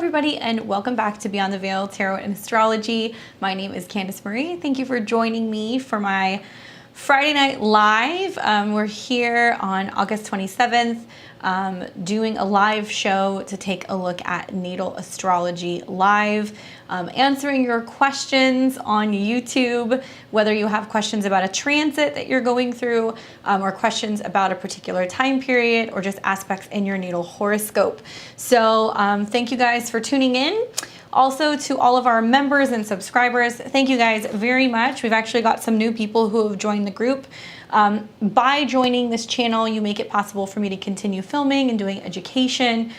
everybody, and welcome back to Beyond the Veil Tarot and Astrology. My name is Candace Marie. Thank you for joining me for my Friday night live. We're here on August 27th doing a live show to take a look at natal astrology live, answering your questions on YouTube, whether you have questions about a transit that you're going through or questions about a particular time period or just aspects in your natal horoscope. So thank you guys for tuning in. Also, to all of our members and subscribers, thank you guys very much. We've actually got some new people who have joined the group. By joining this channel, you make it possible for me to continue filming and doing education.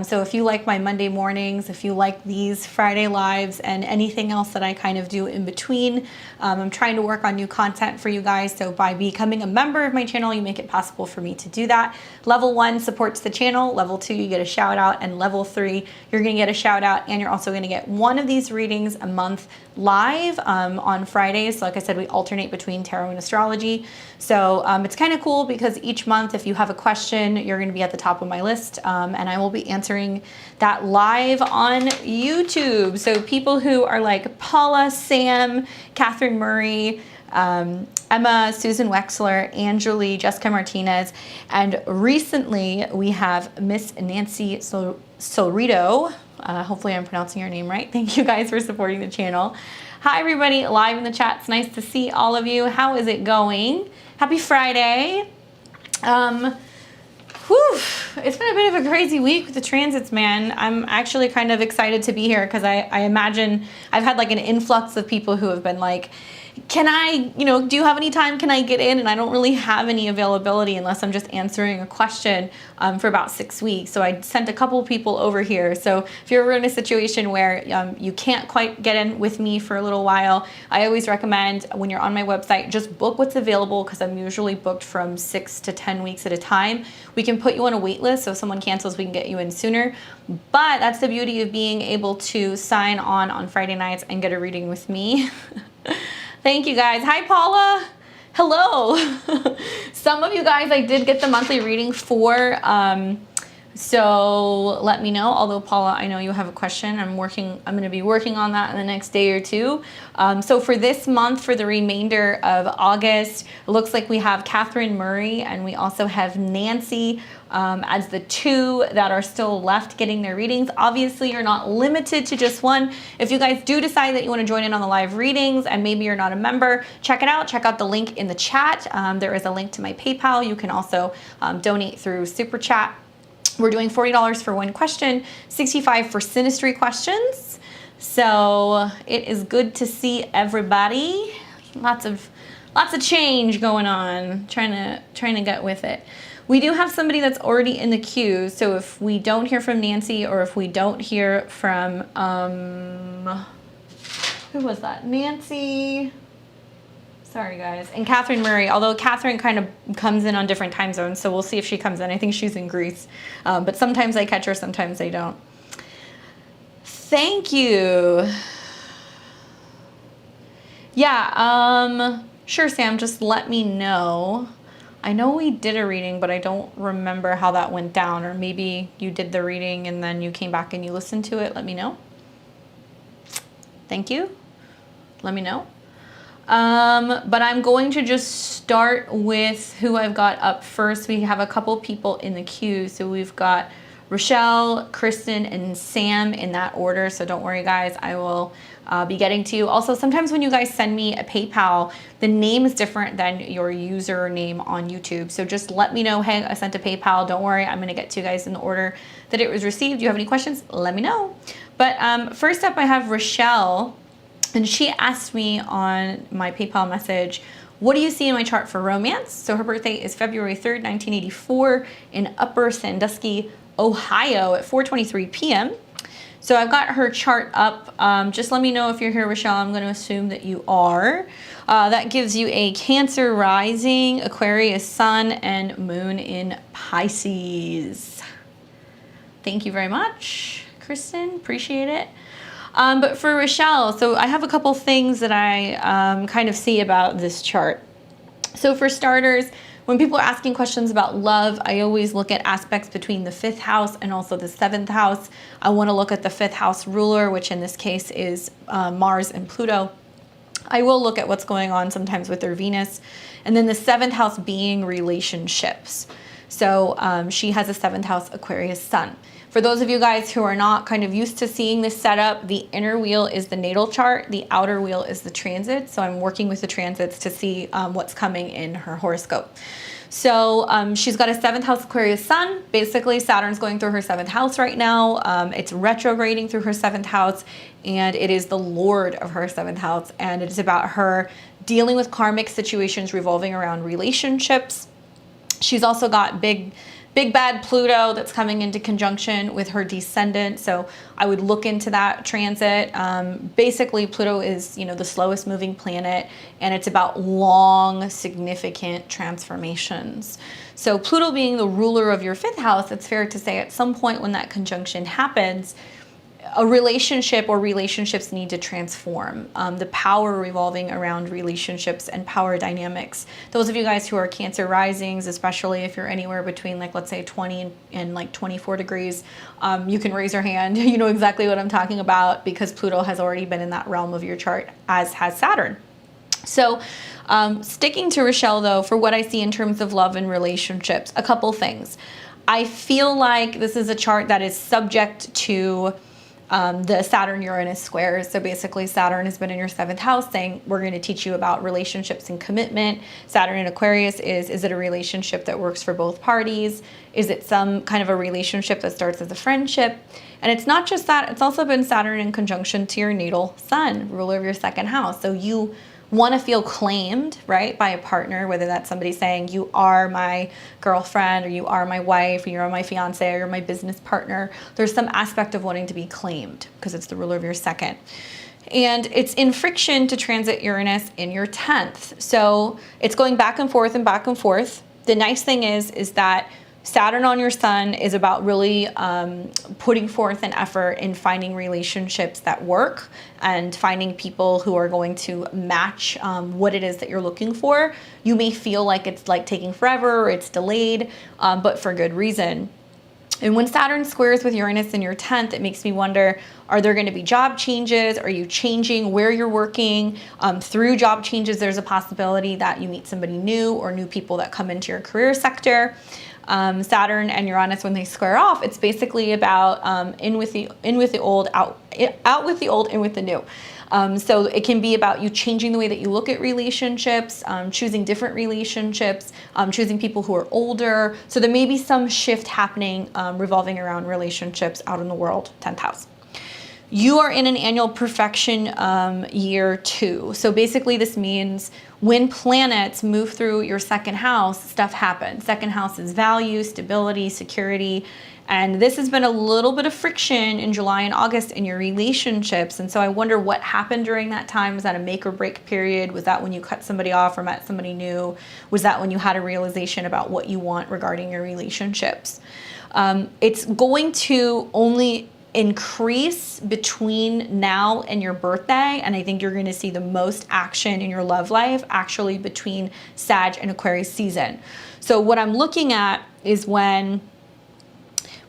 So if you like my Monday mornings, if you like these Friday lives and anything else that I kind of do in between, I'm trying to work on new content for you guys. So by becoming a member of my channel, you make it possible for me to do that. Level 1 supports the channel. Level 2, you get a shout out. And level 3, you're going to get a shout out. And you're also going to get one of these readings a month live on Fridays. So like I said, we alternate between tarot and astrology. So it's kind of cool because each month, if you have a question, you're going to be at the top of my list, and I will be answering that live on YouTube. So people who are like Paula, Sam, Catherine Murray, Emma, Susan Wexler, Angeli, Jessica Martinez, and recently we have Miss Nancy Solrito. Hopefully I'm pronouncing your name right. Thank you guys for supporting the channel. Hi everybody live in the chat. It's nice to see all of you. How is it going? Happy Friday. It's been a bit of a crazy week with the transits, man. I'm actually kind of excited to be here because I imagine I've had like an influx of people who have been like, can I, do you have any time? Can I get in? And I don't really have any availability unless I'm just answering a question for about 6 weeks. So I sent a couple people over here. So if you're ever in a situation where you can't quite get in with me for a little while, I always recommend when you're on my website, just book what's available because I'm usually booked from 6 to 10 weeks at a time. We can put you on a wait list. So if someone cancels, we can get you in sooner. But that's the beauty of being able to sign on Friday nights and get a reading with me. Thank you guys. Hi, Paula. Hello. Some of you guys I did get the monthly reading for, so let me know. Although Paula, I know you have a question. I'm going to be working on that in the next day or two. So for this month, for the remainder of August, it looks like we have Catherine Murray and we also have Nancy as the two that are still left getting their readings. Obviously, you're not limited to just one. If you guys do decide that you want to join in on the live readings and maybe you're not a member, check it out. Check out the link in the chat. There is a link to my PayPal. You can also donate through Super Chat. We're doing $40 for one question, $65 for Synastry questions. So it is good to see everybody. Lots of change going on. Trying to get with it. We do have somebody that's already in the queue. So if we don't hear from Nancy or if we don't hear from who was that? Nancy. Sorry, guys. And Catherine Murray, although Catherine kind of comes in on different time zones, so we'll see if she comes in. I think she's in Greece. But sometimes I catch her, sometimes I don't. Thank you. Yeah, sure, Sam, just let me know. I know we did a reading, but I don't remember how that went down. Or maybe you did the reading and then you came back and you listened to it. Let me know. Thank you. Let me know. But I'm going to just start with who I've got up first. We have a couple people in the queue. So we've got Rochelle, Kristen, and Sam in that order. So don't worry, guys. I will be getting to you. Also, sometimes when you guys send me a PayPal, the name is different than your username on YouTube. So just let me know, hey, I sent a PayPal. Don't worry. I'm going to get to you guys in the order that it was received. Do you have any questions? Let me know. But first up, I have Rochelle. And she asked me on my PayPal message, what do you see in my chart for romance? So her birthday is February 3rd, 1984 in Upper Sandusky, Ohio at 4:23 p.m. So I've got her chart up. Just let me know if you're here, Rochelle. I'm going to assume that you are. That gives you a Cancer rising, Aquarius sun, and moon in Pisces. Thank you very much, Kristen. Appreciate it. But for Rochelle, so I have a couple things that I kind of see about this chart. So for starters, when people are asking questions about love, I always look at aspects between the 5th house and also the 7th house. I want to look at the 5th house ruler, which in this case is Mars and Pluto. I will look at what's going on sometimes with their Venus. And then the 7th house being relationships. So she has a 7th house Aquarius sun. For those of you guys who are not kind of used to seeing this setup, the inner wheel is the natal chart, the outer wheel is the transit. So I'm working with the transits to see what's coming in her horoscope. So she's got a 7th house Aquarius sun. Basically, Saturn's going through her 7th house right now. It's retrograding through her 7th house, and it is the Lord of her 7th house. And it is about her dealing with karmic situations revolving around relationships. She's also got big bad Pluto that's coming into conjunction with her descendant. So I would look into that transit. Basically, Pluto is, the slowest moving planet, and it's about long, significant transformations. So Pluto being the ruler of your 5th house, it's fair to say at some point when that conjunction happens, a relationship or relationships need to transform. The power revolving around relationships and power dynamics. Those of you guys who are Cancer risings, especially if you're anywhere between let's say 20 and 24 degrees, you can raise your hand. You know exactly what I'm talking about because Pluto has already been in that realm of your chart, as has Saturn. So sticking to Rochelle though, for what I see in terms of love and relationships, a couple things. I feel like this is a chart that is subject to the Saturn-Uranus squares. So basically Saturn has been in your 7th house saying, we're going to teach you about relationships and commitment. Saturn in Aquarius is it a relationship that works for both parties? Is it some kind of a relationship that starts as a friendship? And it's not just that, it's also been Saturn in conjunction to your natal sun, ruler of your 2nd house. So you want to feel claimed, right, by a partner, whether that's somebody saying you are my girlfriend or you are my wife or you're my fiance or you're my business partner. There's some aspect of wanting to be claimed because it's the ruler of your 2nd. And it's in friction to transit Uranus in your 10th. So it's going back and forth and back and forth. The nice thing is that Saturn on your sun is about really putting forth an effort in finding relationships that work and finding people who are going to match what it is that you're looking for. You may feel like it's taking forever or it's delayed, but for good reason. And when Saturn squares with Uranus in your 10th, it makes me wonder, are there going to be job changes? Are you changing where you're working? Through job changes, there's a possibility that you meet somebody new or new people that come into your career sector. Saturn and Uranus, when they square off, it's basically about in with the old, out with the old, in with the new. So it can be about you changing the way that you look at relationships, choosing different relationships, choosing people who are older. So there may be some shift happening revolving around relationships out in the world, 10th house. You are in an annual perfection year 2. So basically this means when planets move through your 2nd house, stuff happens. 2nd house is value, stability, security. And this has been a little bit of friction in July and August in your relationships. And so I wonder what happened during that time. Was that a make or break period? Was that when you cut somebody off or met somebody new? Was that when you had a realization about what you want regarding your relationships? It's going to only increase between now and your birthday, and I think you're going to see the most action in your love life actually between Sag and Aquarius season. So what I'm looking at is when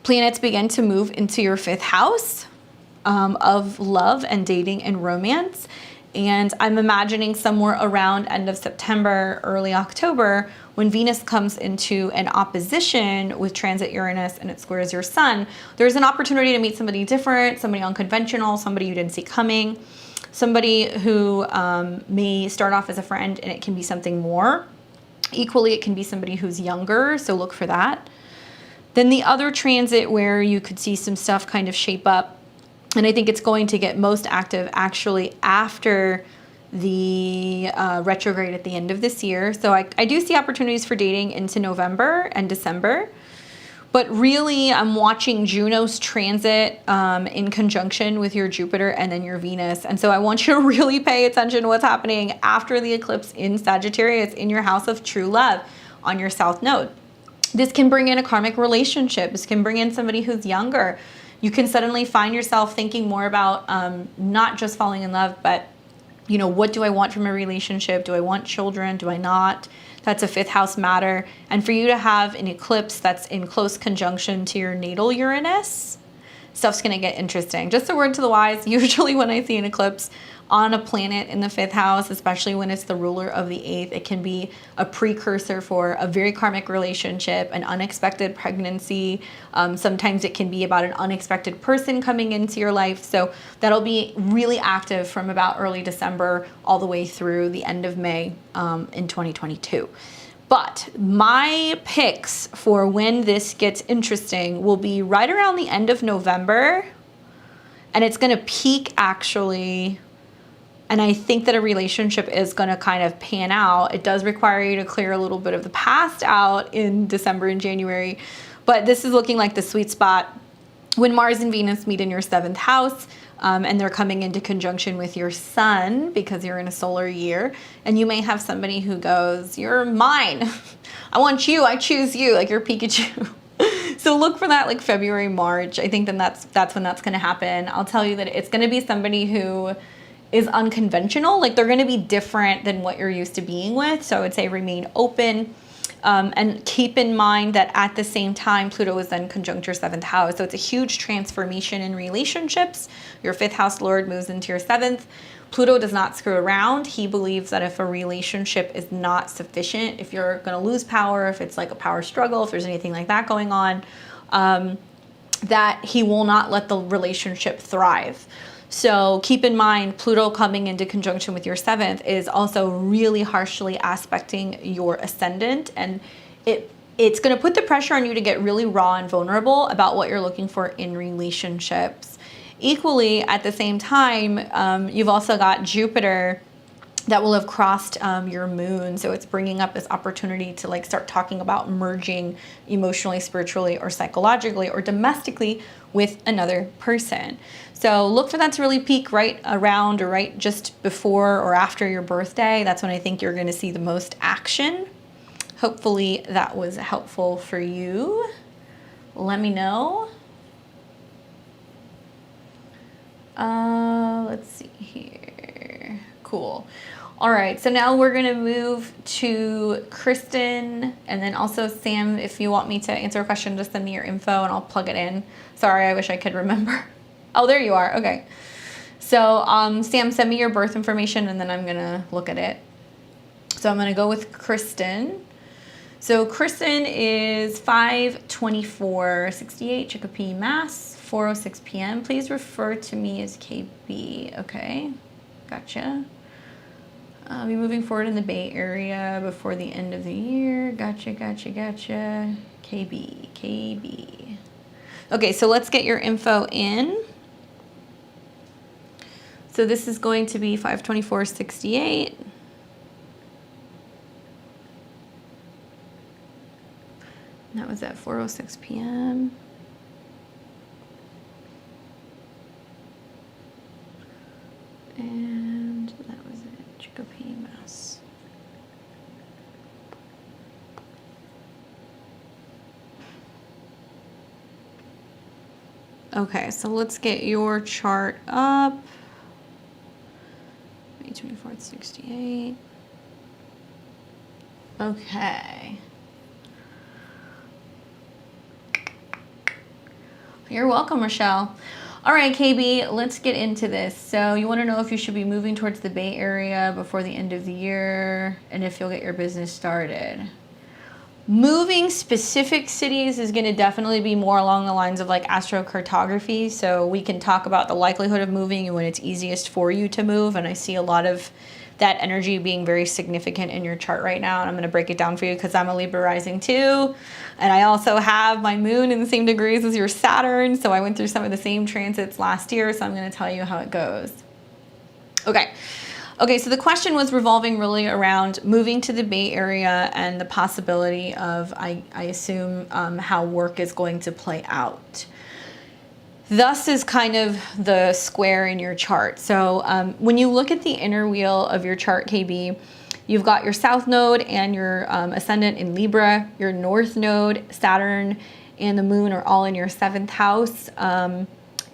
planets begin to move into your 5th house of love and dating and romance, and I'm imagining somewhere around end of September, early October, when Venus comes into an opposition with transit Uranus and it squares your sun, there's an opportunity to meet somebody different, somebody unconventional, somebody you didn't see coming, somebody who may start off as a friend and it can be something more. Equally, it can be somebody who's younger, so look for that. Then the other transit where you could see some stuff kind of shape up, and I think it's going to get most active actually after the retrograde at the end of this year. So I do see opportunities for dating into November and December. But really, I'm watching Juno's transit in conjunction with your Jupiter and then your Venus. And so I want you to really pay attention to what's happening after the eclipse in Sagittarius in your house of true love on your South Node. This can bring in a karmic relationship. This can bring in somebody who's younger. You can suddenly find yourself thinking more about not just falling in love, but what do I want from a relationship? Do I want children? Do I not? That's a 5th house matter. And for you to have an eclipse that's in close conjunction to your natal Uranus, stuff's gonna get interesting. Just a word to the wise, usually when I see an eclipse on a planet in the 5th house, especially when it's the ruler of the 8th, it can be a precursor for a very karmic relationship, an unexpected pregnancy. Sometimes it can be about an unexpected person coming into your life. So that'll be really active from about early December all the way through the end of May in 2022. But my picks for when this gets interesting will be right around the end of November. And it's going to peak actually. And I think that a relationship is going to kind of pan out. It does require you to clear a little bit of the past out in December and January. But this is looking like the sweet spot when Mars and Venus meet in your 7th house. And they're coming into conjunction with your sun because you're in a solar year. And you may have somebody who goes, you're mine. I want you. I choose you. Like you're Pikachu. So look for that like February, March. I think then that's when that's going to happen. I'll tell you that it's going to be somebody who is unconventional. Like they're going to be different than what you're used to being with. So I would say remain open. And keep in mind that at the same time, Pluto is then conjunct your 7th house. So it's a huge transformation in relationships. Your 5th house lord moves into your 7th. Pluto does not screw around. He believes that if a relationship is not sufficient, if you're going to lose power, if it's like a power struggle, if there's anything like that going on, that he will not let the relationship thrive. So keep in mind, Pluto coming into conjunction with your 7th is also really harshly aspecting your ascendant. And it's going to put the pressure on you to get really raw and vulnerable about what you're looking for in relationships. Equally, at the same time, you've also got Jupiter that will have crossed your moon. So it's bringing up this opportunity to like start talking about merging emotionally, spiritually, or psychologically, or domestically with another person. So look for that to really peak right around or right just before or after your birthday. That's when I think you're going to see the most action. Hopefully that was helpful for you. Let me know. Let's see here. Cool. All right, so now we're gonna move to Kristen, and then also Sam, if you want me to answer a question, just send me your info and I'll plug it in. Sorry, I wish I could remember. Oh, there you are, okay. So Sam, send me your birth information and then I'm gonna look at it. So I'm gonna go with Kristen. So Kristen is 5/24/68, Chicopee, Mass, 4:06 p.m. Please refer to me as KB, okay, gotcha. I'll be moving forward in the Bay Area before the end of the year. Gotcha. KB. Okay, so let's get your info in. So this is going to be 5/24/68. That was at 4:06 p.m. And that was it. Chicopee, Mass. Okay, so let's get your chart up. May 24th, 68. Okay. You're welcome, Rochelle. All right, KB, let's get into this. So you want to know if you should be moving towards the Bay Area before the end of the year and if you'll get your business started. Moving specific cities is going to definitely be more along the lines of like Astro-cartography. So we can talk about the likelihood of moving and when it's easiest for you to move. And I see a lot of that energy being very significant in your chart right now. And I'm going to break it down for you because I'm a Libra rising too. And I also have my moon in the same degrees as your Saturn. So I went through some of the same transits last year. So I'm going to tell you how it goes. Okay, so the question was revolving really around moving to the Bay Area and the possibility of, I assume, how work is going to play out. Thus is kind of the square in your chart. So when you look at the inner wheel of your chart, KB, you've got your South Node and your Ascendant in Libra, your North Node, Saturn, and the Moon are all in your 7th house.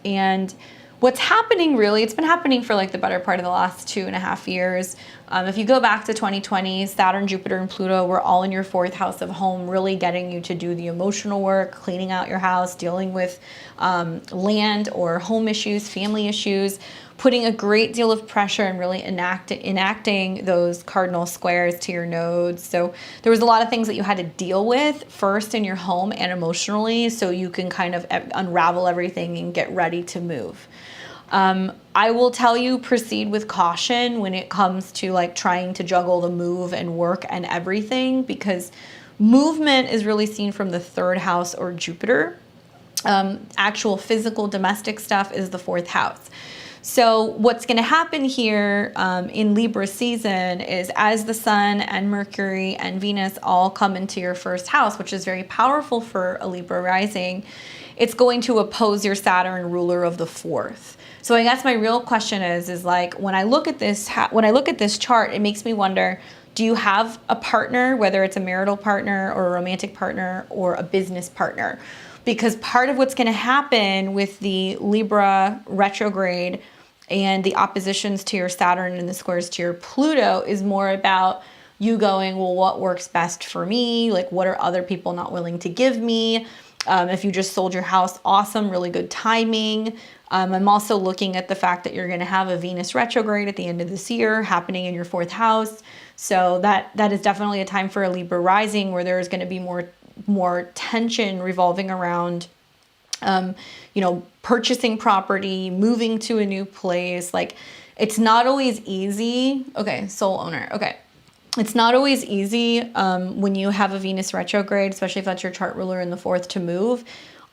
And what's happening really, it's been happening for like the better part of the last 2.5 years. If you go back to 2020, Saturn, Jupiter, and Pluto were all in your 4th house of home, really getting you to do the emotional work, cleaning out your house, dealing with land or home issues, family issues, putting a great deal of pressure and really enacting those cardinal squares to your nodes. So there was a lot of things that you had to deal with first in your home and emotionally, so you can kind of unravel everything and get ready to move. I will tell you, proceed with caution when it comes to like trying to juggle the move and work and everything, because movement is really seen from the 3rd house or Jupiter. Actual physical domestic stuff is the 4th house. So what's going to happen here in Libra season is as the Sun and Mercury and Venus all come into your 1st house, which is very powerful for a Libra rising, it's going to oppose your Saturn, ruler of the 4th. So I guess my real question is like, when I look at this chart, it makes me wonder, do you have a partner, whether it's a marital partner or a romantic partner or a business partner? Because part of what's going to happen with the Libra retrograde and the oppositions to your Saturn and the squares to your Pluto is more about you going, well, what works best for me? Like, what are other people not willing to give me? If you just sold your house, awesome, really good timing. I'm also looking at the fact that you're going to have a Venus retrograde at the end of this year happening in your 4th house. So that is definitely a time for a Libra rising where there's going to be more tension revolving around, purchasing property, moving to a new place. Like, it's not always easy. Okay, soul owner. Okay. It's not always easy when you have a Venus retrograde, especially if that's your chart ruler in the 4th, to move.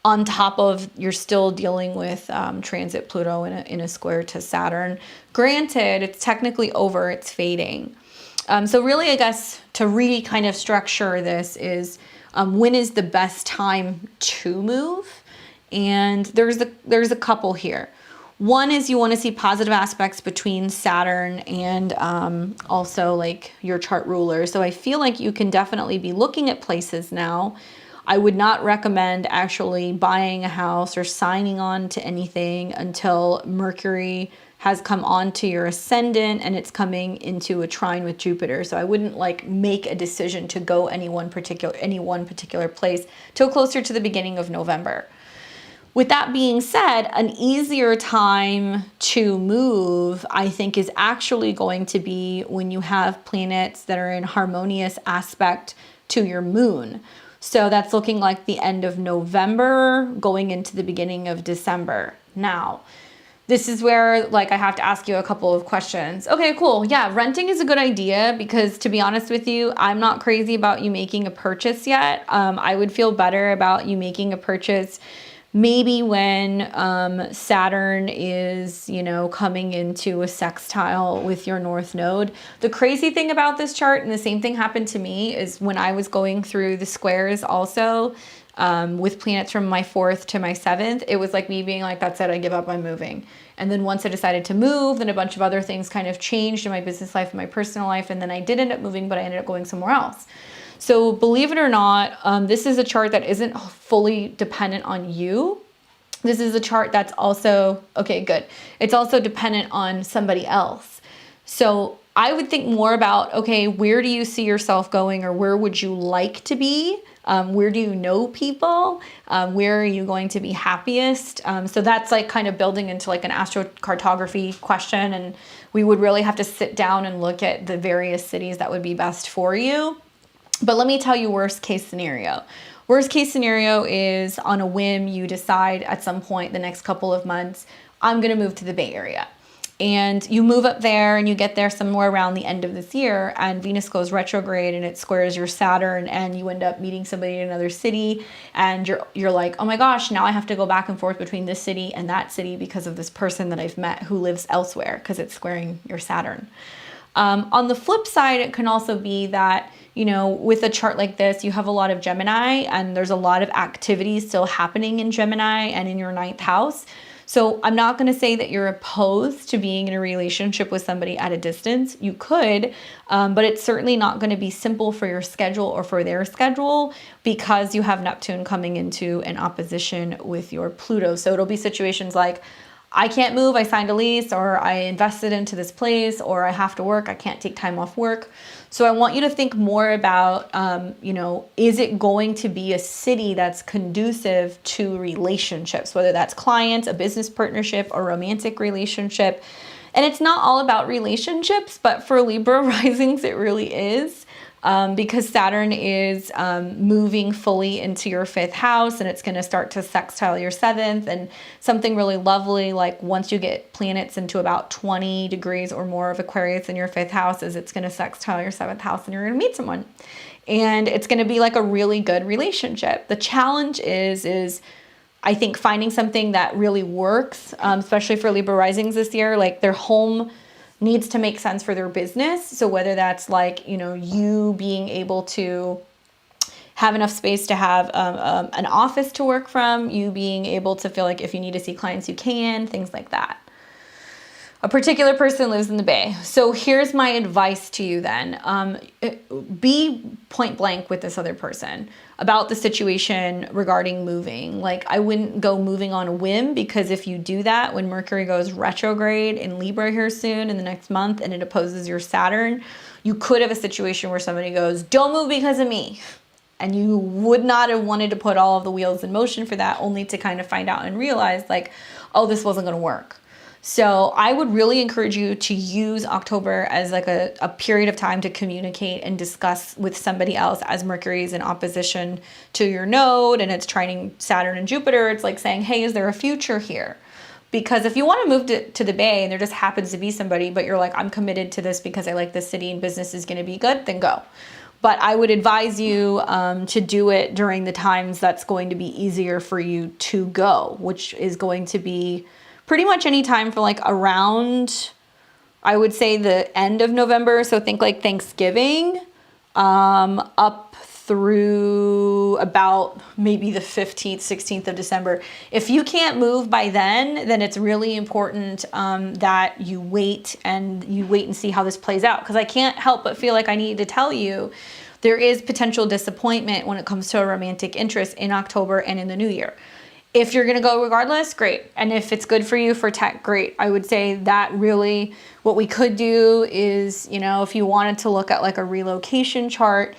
On top of you're still dealing with transit Pluto in a square to Saturn. Granted, it's technically over, it's fading. So really, I guess to kind of structure this is when is the best time to move? And there's a couple here. One is you want to see positive aspects between Saturn and also like your chart ruler. So I feel like you can definitely be looking at places now. I would not recommend actually buying a house or signing on to anything until Mercury has come on to your ascendant and it's coming into a trine with Jupiter. So I wouldn't like make a decision to go any one particular place till closer to the beginning of November. With that being said, an easier time to move, I think, is actually going to be when you have planets that are in harmonious aspect to your moon. So that's looking like the end of November, going into the beginning of December. Now, this is where like I have to ask you a couple of questions. Okay, cool. Yeah, renting is a good idea because, to be honest with you, I'm not crazy about you making a purchase yet. I would feel better about you making a purchase maybe when Saturn is, coming into a sextile with your North Node. The crazy thing about this chart, and the same thing happened to me, is when I was going through the squares also with planets from my 4th to my 7th, it was like me being like, that's it, I give up, I'm moving. And then once I decided to move, then a bunch of other things kind of changed in my business life and my personal life, and then I did end up moving, but I ended up going somewhere else. So believe it or not, this is a chart that isn't fully dependent on you. This is a chart that's also, okay, good. It's also dependent on somebody else. So I would think more about, okay, where do you see yourself going, or where would you like to be? Where do you know people? Where are you going to be happiest? So that's like kind of building into like an Astro-cartography question. And we would really have to sit down and look at the various cities that would be best for you. But let me tell you worst case scenario. Worst case scenario is on a whim, you decide at some point the next couple of months, I'm going to move to the Bay Area. And you move up there and you get there somewhere around the end of this year, and Venus goes retrograde and it squares your Saturn, and you end up meeting somebody in another city, and you're like, oh my gosh, now I have to go back and forth between this city and that city because of this person that I've met who lives elsewhere because it's squaring your Saturn. On the flip side, it can also be that, with a chart like this, you have a lot of Gemini, and there's a lot of activity still happening in Gemini and in your 9th house. So I'm not going to say that you're opposed to being in a relationship with somebody at a distance. You could, but it's certainly not going to be simple for your schedule or for their schedule because you have Neptune coming into an opposition with your Pluto. So it'll be situations like, I can't move, I signed a lease, or I invested into this place, or I have to work, I can't take time off work. So I want you to think more about, is it going to be a city that's conducive to relationships, whether that's clients, a business partnership, a romantic relationship. And it's not all about relationships, but for Libra risings, it really is. Because Saturn is moving fully into your 5th house, and it's going to start to sextile your 7th, and something really lovely, like once you get planets into about 20 degrees or more of Aquarius in your 5th house, is it's going to sextile your 7th house, and you're going to meet someone. And it's going to be like a really good relationship. The challenge is I think finding something that really works, especially for Libra risings this year, like their home needs to make sense for their business. So whether that's like, you being able to have enough space to have an office to work from, you being able to feel like if you need to see clients, you can, things like that. A particular person lives in the Bay. So here's my advice to you then. Be point blank with this other person about the situation regarding moving. Like, I wouldn't go moving on a whim, because if you do that, when Mercury goes retrograde in Libra here soon in the next month and it opposes your Saturn, you could have a situation where somebody goes, don't move because of me. And you would not have wanted to put all of the wheels in motion for that, only to kind of find out and realize like, oh, this wasn't going to work. So I would really encourage you to use October as like a period of time to communicate and discuss with somebody else, as Mercury is in opposition to your node and it's trining Saturn and Jupiter. It's like saying, hey, is there a future here? Because if you want to move to the Bay and there just happens to be somebody, but you're like, I'm committed to this because I like this city and business is going to be good, then go. But I would advise you to do it during the times that's going to be easier for you to go, which is going to be pretty much any time for like around, I would say, the end of November. So think like Thanksgiving up through about maybe the 15th, 16th of December. If you can't move by then it's really important that you wait and see how this plays out. Because I can't help but feel like I need to tell you there is potential disappointment when it comes to a romantic interest in October and in the new year. If you're going to go regardless, great. And if it's good for you for tech, great. I would say that really what we could do is, if you wanted to look at like a relocation chart,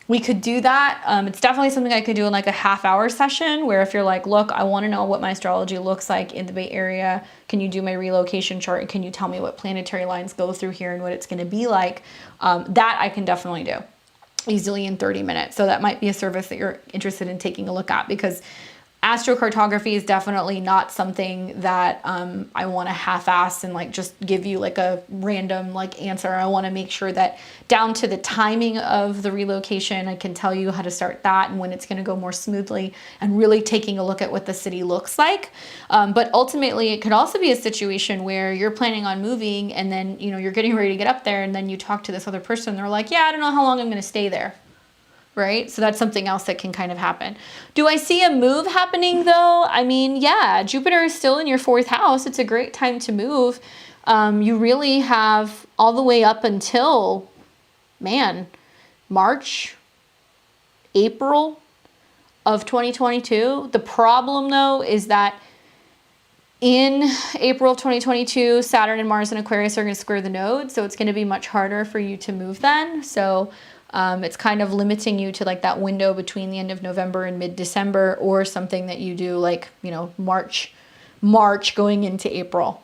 we could do that. It's definitely something I could do in like a half-hour session, where if you're like, look, I want to know what my astrology looks like in the Bay Area. Can you do my relocation chart? And can you tell me what planetary lines go through here and what it's going to be like? That I can definitely do easily in 30 minutes. So that might be a service that you're interested in taking a look at, because Astro-cartography is definitely not something that I want to half-ass and like just give you like a random like answer. I want to make sure that down to the timing of the relocation, I can tell you how to start that and when it's going to go more smoothly, and really taking a look at what the city looks like. But ultimately, it could also be a situation where you're planning on moving and then, you're getting ready to get up there, and then you talk to this other person. They're like, yeah, I don't know how long I'm going to stay there. Right? So that's something else that can kind of happen. Do I see a move happening though? I mean, yeah, Jupiter is still in your 4th house. It's a great time to move. You really have all the way up until, March, April of 2022. The problem though is that in April of 2022, Saturn and Mars and Aquarius are going to square the node. So it's going to be much harder for you to move then. So it's kind of limiting you to like that window between the end of November and mid-December, or something that you do like, March going into April.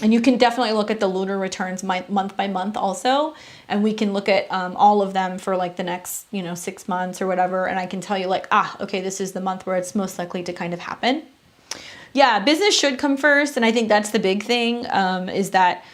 And you can definitely look at the lunar returns month by month also. And we can look at all of them for like the next, 6 months or whatever. And I can tell you like, okay, this is the month where it's most likely to kind of happen. Yeah, business should come first. And I think that's the big thing, is that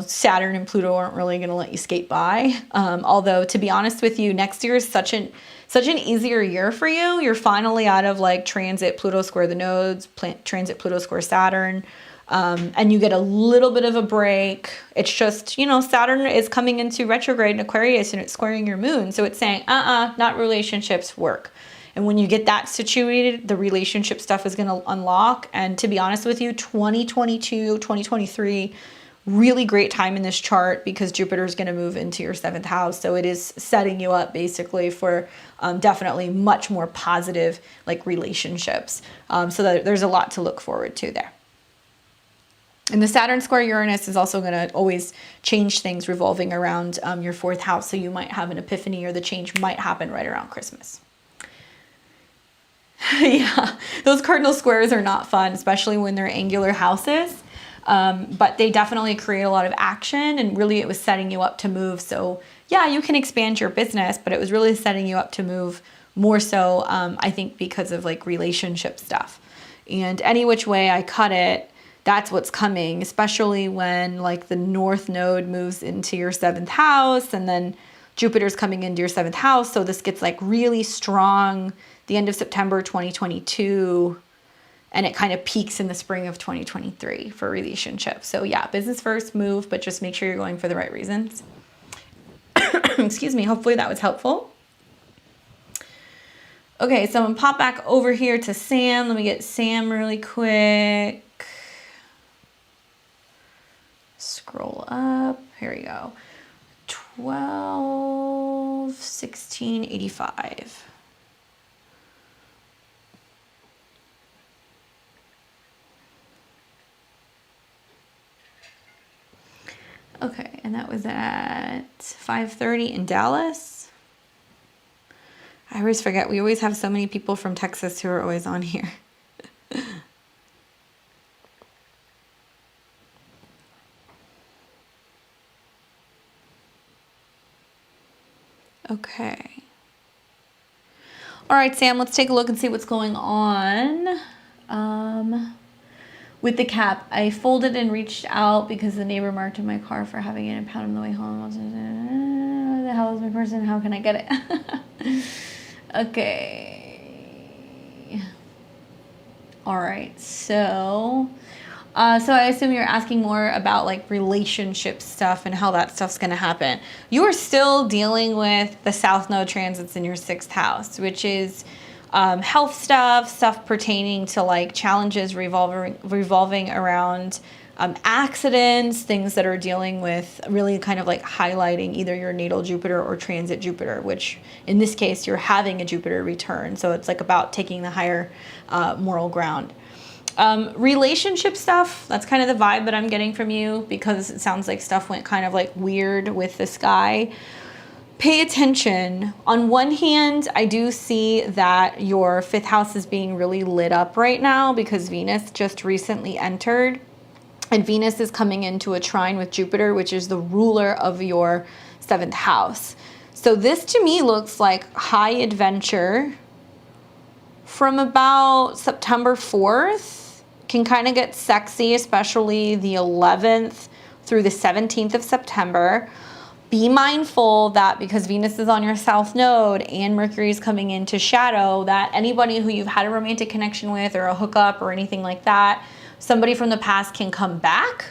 Saturn and Pluto aren't really going to let you skate by. Although, to be honest with you, next year is such an easier year for you. You're finally out of like transit Pluto square the nodes, transit Pluto square Saturn, and you get a little bit of a break. It's just, Saturn is coming into retrograde in Aquarius and it's squaring your moon. So it's saying, not relationships, work. And when you get that situated, the relationship stuff is going to unlock. And to be honest with you, 2022, 2023, really great time in this chart, because Jupiter is going to move into your 7th house. So it is setting you up basically for definitely much more positive like relationships. So that there's a lot to look forward to there. And the Saturn square Uranus is also going to always change things revolving around your 4th house. So you might have an epiphany, or the change might happen right around Christmas. Yeah, those cardinal squares are not fun, especially when they're angular houses. But they definitely create a lot of action, and really it was setting you up to move. So yeah, you can expand your business, but it was really setting you up to move more so, I think, because of like relationship stuff. And any which way I cut it, that's what's coming, especially when like the North Node moves into your 7th house, and then Jupiter's coming into your 7th house. So this gets like really strong the end of September 2022, and it kind of peaks in the spring of 2023 for relationships. So yeah, business first, move, but just make sure you're going for the right reasons. Excuse me. Hopefully that was helpful. Okay, so I'm gonna pop back over here to Sam. Let me get Sam really quick. Scroll up. Here we go. 12/16/85. Okay, and that was at 5:30 in Dallas. I always forget. We always have so many people from Texas who are always on here. Okay. All right, Sam, let's take a look and see what's going on. With the cap, I folded and reached out because the neighbor marked in my car for having it impounded on the way home. Who the hell is my person? How can I get it? Okay. All right. So I assume you're asking more about like relationship stuff and how that stuff's going to happen. You are still dealing with the South Node transits in your 6th house, which is health stuff pertaining to like challenges revolving around accidents, things that are dealing with really kind of like highlighting either your natal Jupiter or transit Jupiter, which in this case, you're having a Jupiter return. So it's like about taking the higher moral ground. Relationship stuff, that's kind of the vibe that I'm getting from you, because it sounds like stuff went kind of like weird with this guy. Pay attention. On one hand, I do see that your 5th house is being really lit up right now because Venus just recently entered, and Venus is coming into a trine with Jupiter, which is the ruler of your 7th house. So this to me looks like high adventure from about September 4th. Can kind of get sexy, especially the 11th through the 17th of September. Be mindful that because Venus is on your South Node and Mercury is coming into shadow, that anybody who you've had a romantic connection with or a hookup or anything like that, somebody from the past can come back.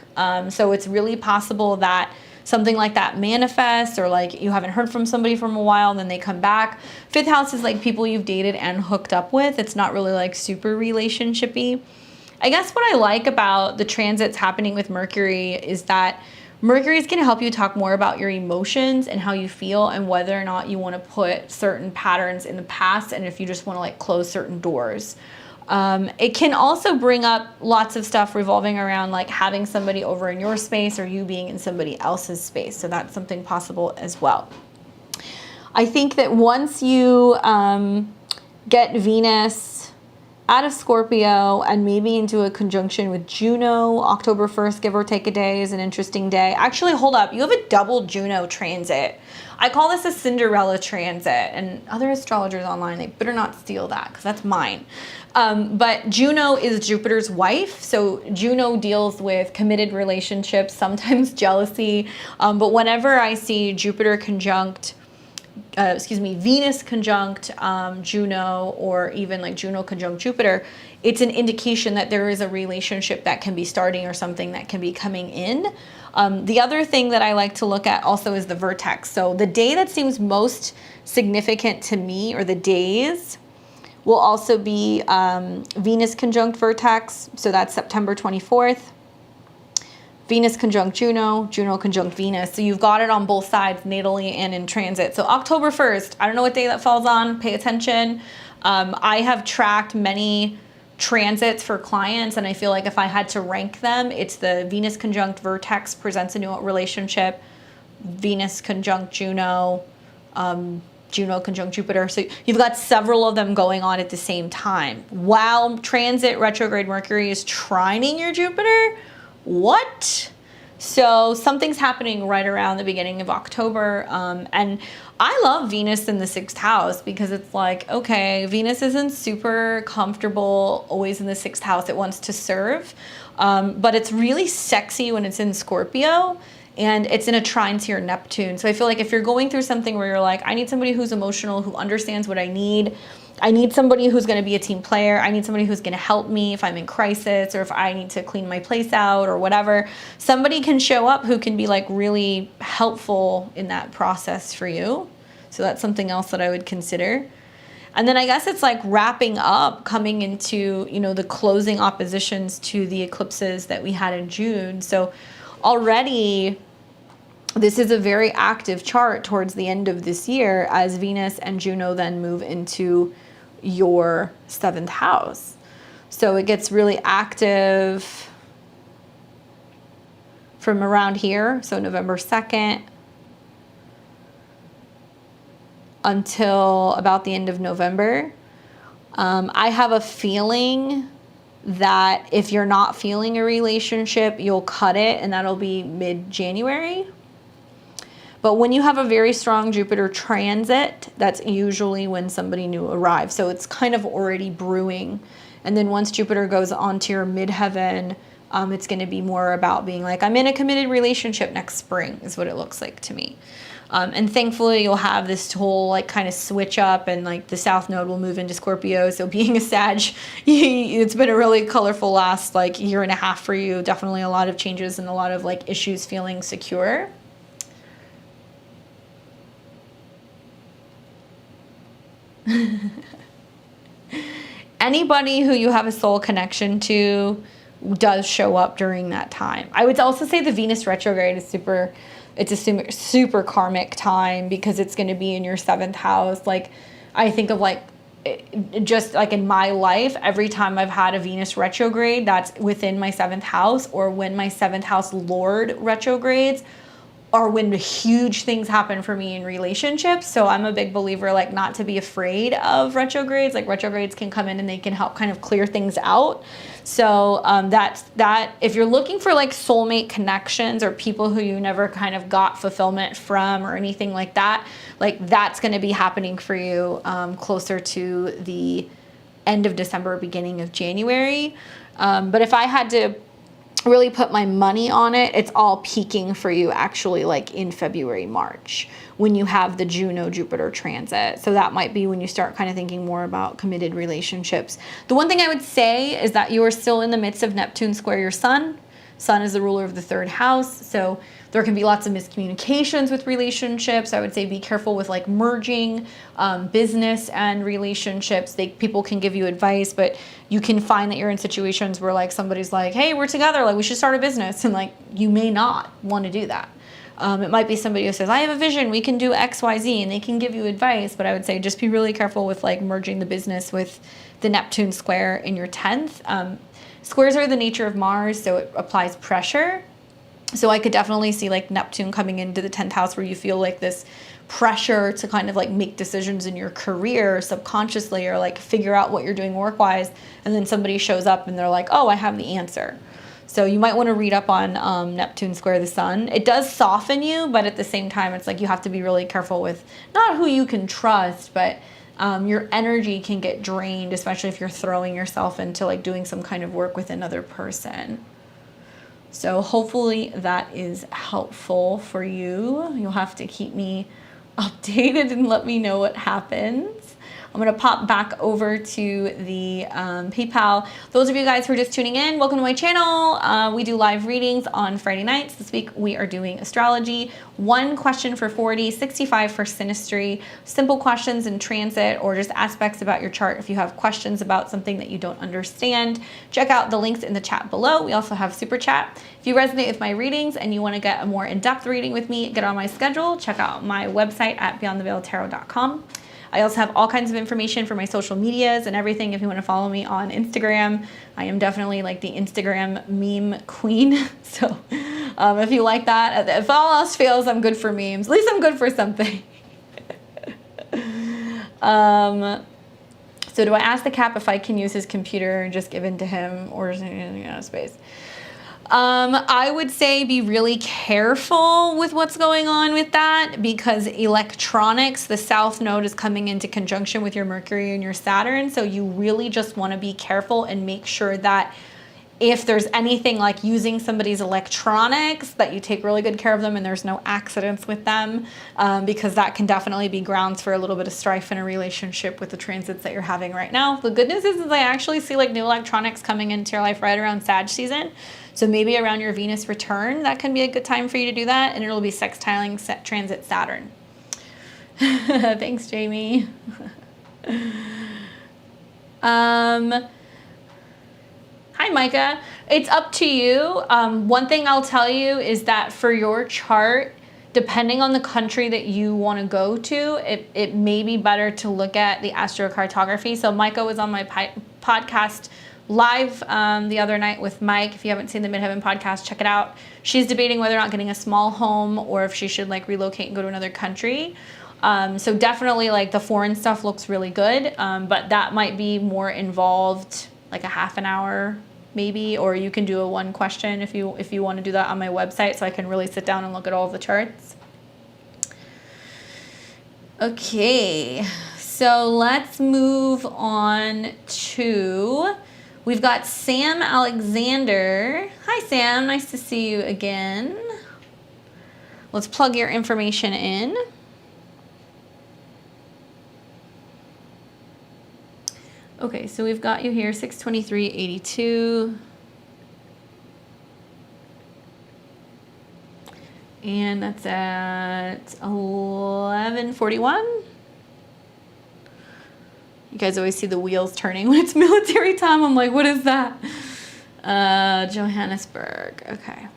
So it's really possible that something like that manifests, or like you haven't heard from somebody from a while and then they come back. 5th house is like people you've dated and hooked up with. It's not really like super relationship-y. I guess what I like about the transits happening with Mercury is that Mercury is going to help you talk more about your emotions and how you feel, and whether or not you want to put certain patterns in the past, and if you just want to like close certain doors. It can also bring up lots of stuff revolving around like having somebody over in your space or you being in somebody else's space. So that's something possible as well. I think that once you get Venus out of Scorpio and maybe into a conjunction with Juno, October 1st, give or take a day, is an interesting day. Actually, hold up. You have a double Juno transit. I call this a Cinderella transit, and other astrologers online, they better not steal that because that's mine. But Juno is Jupiter's wife. So Juno deals with committed relationships, sometimes jealousy. But whenever I see Jupiter conjunct Venus conjunct Juno, or even like Juno conjunct Jupiter, it's an indication that there is a relationship that can be starting or something that can be coming in. The other thing that I like to look at also is the vertex. So the day that seems most significant to me, or the days, will also be Venus conjunct vertex. So that's September 24th. Venus conjunct Juno, Juno conjunct Venus. So you've got it on both sides, natally and in transit. So October 1st, I don't know what day that falls on, pay attention. I have tracked many transits for clients, and I feel like if I had to rank them, it's the Venus conjunct Vertex presents a new relationship, Venus conjunct Juno, Juno conjunct Jupiter. So you've got several of them going on at the same time while transit retrograde Mercury is trining your Jupiter. What? So something's happening right around the beginning of October. And I love Venus in the 6th house because it's like, okay, Venus isn't super comfortable always in the 6th house. It wants to serve. But it's really sexy when it's in Scorpio and it's in a trine to your Neptune. So I feel like if you're going through something where you're like, I need somebody who's emotional, who understands what I need somebody who's going to be a team player. I need somebody who's going to help me if I'm in crisis or if I need to clean my place out or whatever. Somebody can show up who can be like really helpful in that process for you. So that's something else that I would consider. And then I guess it's like wrapping up, coming into, you know, the closing oppositions to the eclipses that we had in June. So already this is a very active chart towards the end of this year as Venus and Juno then move into your 7th house. So it gets really active from around here, so November 2nd until about the end of November. I have a feeling that if you're not feeling a relationship, you'll cut it, and that'll be mid-January. But when you have a very strong Jupiter transit, that's usually when somebody new arrives. So it's kind of already brewing. And then once Jupiter goes onto your midheaven, it's going to be more about being like, I'm in a committed relationship next spring is what it looks like to me. And thankfully you'll have this whole like kind of switch up and like the South Node will move into Scorpio. So being a Sag, it's been a really colorful last like year and a half for you. Definitely a lot of changes and a lot of like issues feeling secure. Anybody who you have a soul connection to does show up during that time. I would also say the Venus retrograde is it's a super karmic time because it's going to be in your 7th house. Like I think of like just like in my life, every time I've had a Venus retrograde, that's within my 7th house, or when my 7th house Lord retrogrades, or when huge things happen for me in relationships. So I'm a big believer, like not to be afraid of retrogrades. Like retrogrades can come in and they can help kind of clear things out. So that if you're looking for like soulmate connections or people who you never kind of got fulfillment from or anything like that's going to be happening for you closer to the end of December, beginning of January. But if I had to really put my money on it, it's all peaking for you actually like in February, March, when you have the Juno Jupiter transit. So that might be when you start kind of thinking more about committed relationships. The one thing I would say is that you are still in the midst of Neptune square your Sun. Sun is the ruler of the 3rd house. So there can be lots of miscommunications with relationships. I would say be careful with like merging business and relationships. People can give you advice, but you can find that you're in situations where like somebody's like, hey, we're together, like we should start a business. And like, you may not want to do that. It might be somebody who says, I have a vision, we can do X, Y, Z, and they can give you advice. But I would say just be really careful with like merging the business with the Neptune square in your 10th. Squares are the nature of Mars, so it applies pressure. So I could definitely see like Neptune coming into the 10th house where you feel like this pressure to kind of like make decisions in your career subconsciously or like figure out what you're doing work-wise. And then somebody shows up and they're like, oh, I have the answer. So you might want to read up on Neptune square the Sun. It does soften you, but at the same time, it's like you have to be really careful with not who you can trust, but your energy can get drained, especially if you're throwing yourself into like doing some kind of work with another person. So hopefully that is helpful for you. You'll have to keep me updated and let me know what happens. I'm going to pop back over to the PayPal. Those of you guys who are just tuning in, welcome to my channel. We do live readings on Friday nights. This week we are doing astrology. 1 question for 40, 65 for Synastry. Simple questions in transit or just aspects about your chart. If you have questions about something that you don't understand, check out the links in the chat below. We also have Super Chat. If you resonate with my readings and you want to get a more in-depth reading with me, get on my schedule. Check out my website at beyondtheveiltarot.com. I also have all kinds of information for my social medias and everything if you want to follow me on Instagram. I am definitely like the Instagram meme queen. So if you like that, if all else fails, I'm good for memes. At least I'm good for something. So do I ask the cap if I can use his computer and just give it to him, or is it out of space? I would say be really careful with what's going on with that, because electronics, the South Node is coming into conjunction with your Mercury and your Saturn. So you really just want to be careful and make sure that if there's anything like using somebody's electronics, that you take really good care of them and there's no accidents with them, because that can definitely be grounds for a little bit of strife in a relationship with the transits that you're having right now. The good news is I actually see like new electronics coming into your life right around Sag season. So maybe around your Venus return, that can be a good time for you to do that, and it'll be sextiling transit Saturn. Thanks, Jamie. Hi, Micah. It's up to you. One thing I'll tell you is that for your chart, depending on the country that you want to go to, it may be better to look at the Astro-cartography. So Micah was on my podcast live the other night with Mike. If you haven't seen the Midheaven podcast, check it out. She's debating whether or not getting a small home or if she should like relocate and go to another country. So definitely like the foreign stuff looks really good, but that might be more involved, like a half an hour maybe, or you can do a one question if you want to do that on my website, so I can really sit down and look at all of the charts. Okay, so let's move on to, we've got Sam Alexander. Hi Sam, nice to see you again. Let's plug your information in. Okay, so we've got you here, 6/23/82. And that's at 11:41. You guys always see the wheels turning when it's military time. I'm like, what is that? Johannesburg, okay.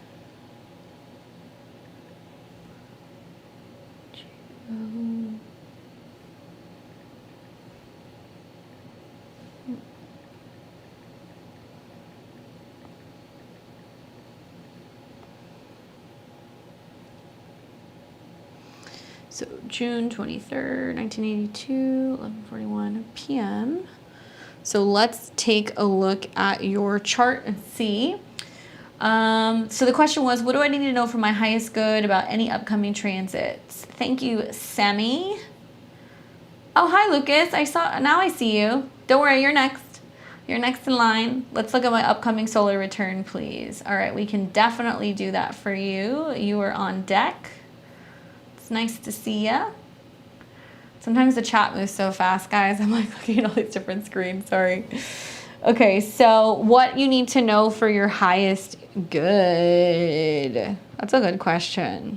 So June 23rd, 1982, 11:41 p.m. So let's take a look at your chart and see. So the question was, what do I need to know for my highest good about any upcoming transits? Thank you, Sammy. Oh, hi, Lucas. Now I see you. Don't worry, you're next. You're next in line. Let's look at my upcoming solar return, please. All right, we can definitely do that for you. You are on deck. It's nice to see ya. Sometimes the chat moves so fast, guys. I'm like looking at all these different screens, sorry. Okay, so what you need to know for your highest good? That's a good question.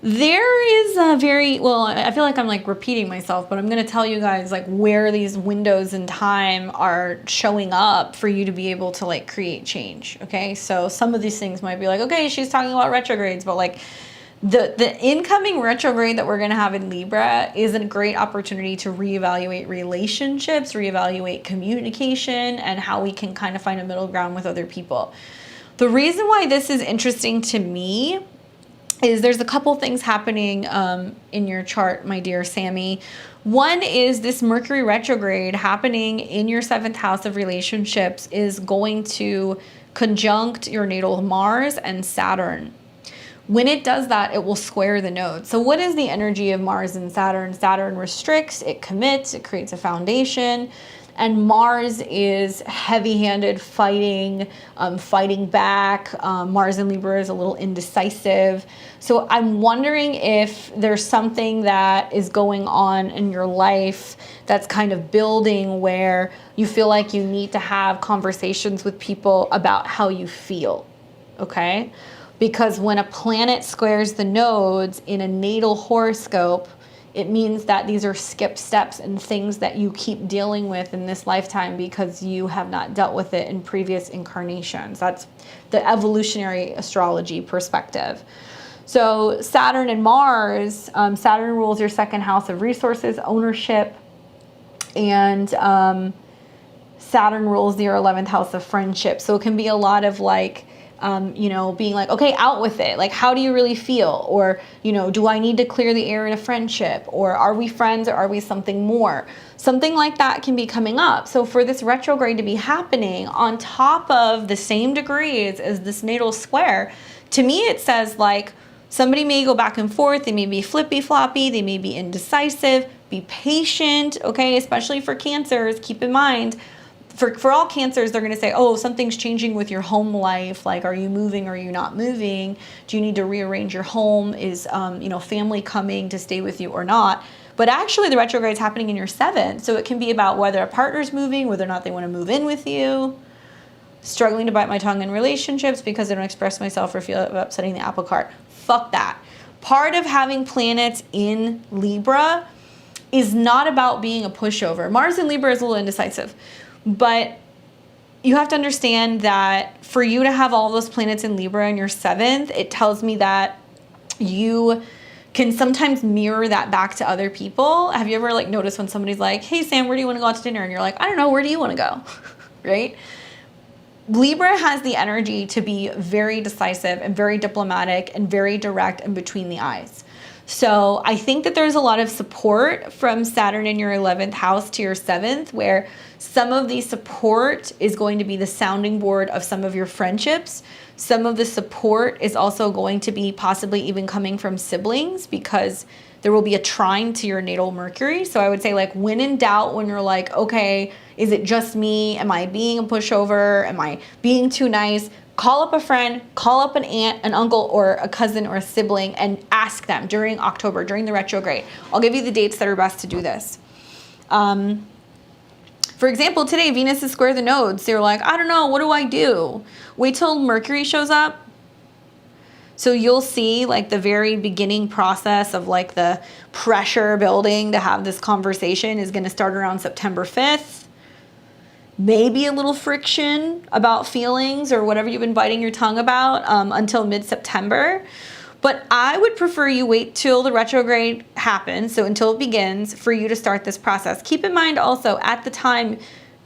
There is a very, well, I feel like I'm like repeating myself, but I'm going to tell you guys like where these windows in time are showing up for you to be able to like create change. Okay. So some of these things might be like, okay, she's talking about retrogrades, but like the incoming retrograde that we're going to have in Libra is a great opportunity to reevaluate relationships, reevaluate communication, and how we can kind of find a middle ground with other people. The reason why this is interesting to me is there's a couple things happening in your chart, my dear Sammy. One is this Mercury retrograde happening in your 7th house of relationships is going to conjunct your natal Mars and Saturn. When it does that, it will square the nodes. So what is the energy of Mars and Saturn? Saturn restricts, it commits, it creates a foundation. And Mars is heavy-handed fighting, fighting back. Mars in Libra is a little indecisive. So I'm wondering if there's something that is going on in your life that's kind of building where you feel like you need to have conversations with people about how you feel, okay? Because when a planet squares the nodes in a natal horoscope, it means that these are skip steps and things that you keep dealing with in this lifetime because you have not dealt with it in previous incarnations. That's the evolutionary astrology perspective. So Saturn and Mars, Saturn rules your second house of resources, ownership, and Saturn rules your 11th house of friendship. So it can be a lot of like, you know, being like, okay, out with it. Like, how do you really feel? Or, you know, do I need to clear the air in a friendship? Or are we friends or are we something more? Something like that can be coming up. So for this retrograde to be happening on top of the same degrees as this natal square, to me it says like somebody may go back and forth. They may be flippy floppy. They may be indecisive. Be patient, okay? Especially for Cancers, keep in mind, for all Cancers, they're going to say, oh, something's changing with your home life. Like, are you moving? Are you not moving? Do you need to rearrange your home? Is, you know, family coming to stay with you or not? But actually, the retrograde is happening in your 7th. So it can be about whether a partner's moving, whether or not they want to move in with you. Struggling to bite my tongue in relationships because I don't express myself or feel upsetting the apple cart. Fuck that. Part of having planets in Libra is not about being a pushover. Mars in Libra is a little indecisive. But you have to understand that for you to have all those planets in Libra in your 7th, it tells me that you can sometimes mirror that back to other people. Have you ever like noticed when somebody's like, hey Sam, where do you want to go out to dinner? And you're like, I don't know, where do you want to go? Right? Libra has the energy to be very decisive and very diplomatic and very direct and between the eyes. So I think that there's a lot of support from Saturn in your 11th house to your 7th, where some of the support is going to be the sounding board of some of your friendships. Some of the support is also going to be possibly even coming from siblings, because there will be a trine to your natal Mercury. So I would say, like, when in doubt, when you're like, okay, is it just me? Am I being a pushover? Am I being too nice? Call up a friend, call up an aunt, an uncle, or a cousin or a sibling and ask them during October, during the retrograde. I'll give you the dates that are best to do this. For example, today Venus is square the nodes. So you're like, I don't know, what do I do? Wait till Mercury shows up. So you'll see like the very beginning process of like the pressure building to have this conversation is going to start around September 5th. Maybe a little friction about feelings or whatever you've been biting your tongue about until mid-September. But I would prefer you wait till the retrograde happens, so until it begins, for you to start this process. Keep in mind also, at the time,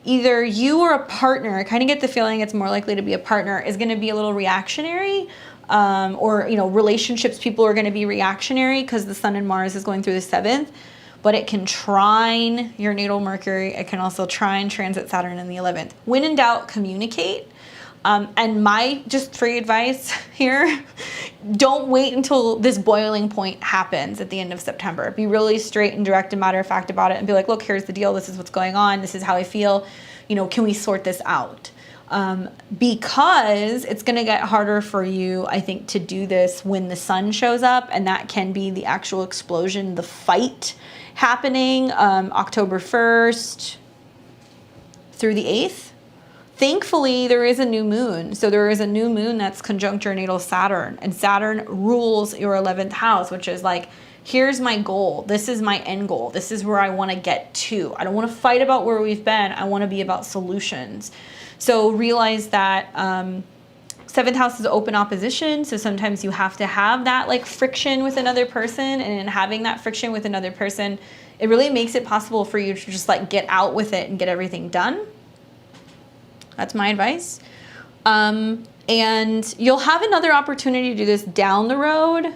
either you or a partner, I kind of get the feeling it's more likely to be a partner, is going to be a little reactionary. Or, you know, relationships, people are going to be reactionary because the Sun and Mars is going through the 7th. But it can trine your natal Mercury. It can also trine transit Saturn in the 11th. When in doubt, communicate. And my just free advice here, don't wait until this boiling point happens at the end of September. Be really straight and direct and matter of fact about it and be like, look, here's the deal. This is what's going on. This is how I feel. You know, can we sort this out? Because it's going to get harder for you, I think, to do this when the sun shows up, and that can be the actual explosion, the fight happening October 1st through the 8th. Thankfully, there is a new moon. So there is a new moon that's conjunct your natal Saturn, and Saturn rules your 11th house, which is like, here's my goal. This is my end goal. This is where I want to get to. I don't want to fight about where we've been. I want to be about solutions. So realize that 7th house is open opposition. So sometimes you have to have that like friction with another person. And in having that friction with another person, it really makes it possible for you to just like get out with it and get everything done. That's my advice. And you'll have another opportunity to do this down the road,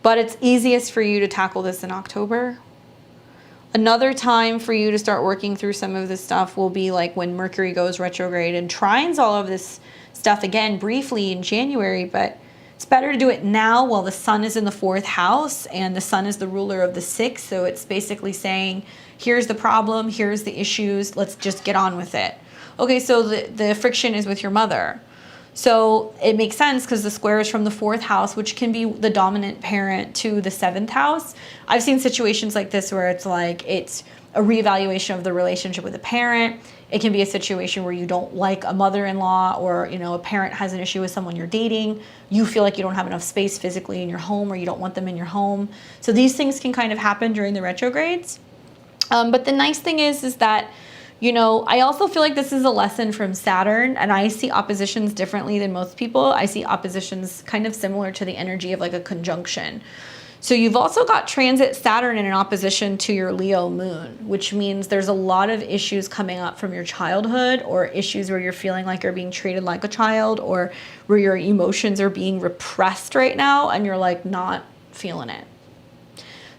but it's easiest for you to tackle this in October. Another time for you to start working through some of this stuff will be like when Mercury goes retrograde and trines all of this stuff again briefly in January, but it's better to do it now while the sun is in the 4th house, and the sun is the ruler of the 6th. So it's basically saying, here's the problem, here's the issues, let's just get on with it. Okay, so the friction is with your mother. So it makes sense because the square is from the 4th house, which can be the dominant parent to the 7th house. I've seen situations like this where it's like it's a reevaluation of the relationship with a parent. It can be a situation where you don't like a mother-in-law, or, you know, a parent has an issue with someone you're dating. You feel like you don't have enough space physically in your home, or you don't want them in your home. So these things can kind of happen during the retrogrades. But the nice thing is that You know, I also feel like this is a lesson from Saturn, and I see oppositions differently than most people. I see oppositions kind of similar to the energy of like a conjunction. So you've also got transit Saturn in an opposition to your Leo moon, which means there's a lot of issues coming up from your childhood, or issues where you're feeling like you're being treated like a child, or where your emotions are being repressed right now and you're like not feeling it.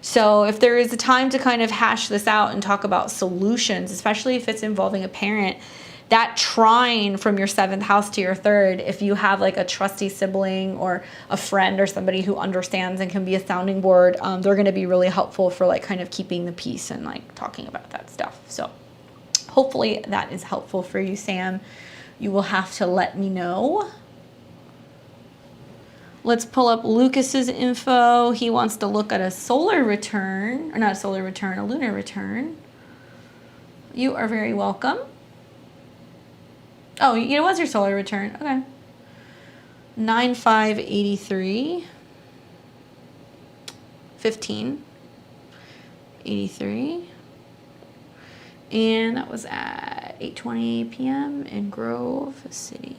So if there is a time to kind of hash this out and talk about solutions, especially if it's involving a parent, that trine from your 7th house to your 3rd, if you have like a trusty sibling or a friend or somebody who understands and can be a sounding board, they're going to be really helpful for like kind of keeping the peace and like talking about that stuff. So hopefully that is helpful for you, Sam. You will have to let me know. Let's pull up Lucas's info. He wants to look at a solar return, or not a solar return, a lunar return. You are very welcome. Oh, it was your solar return. Okay. 9/5/83. 15/83. And that was at 8:20 p.m. in Grove City.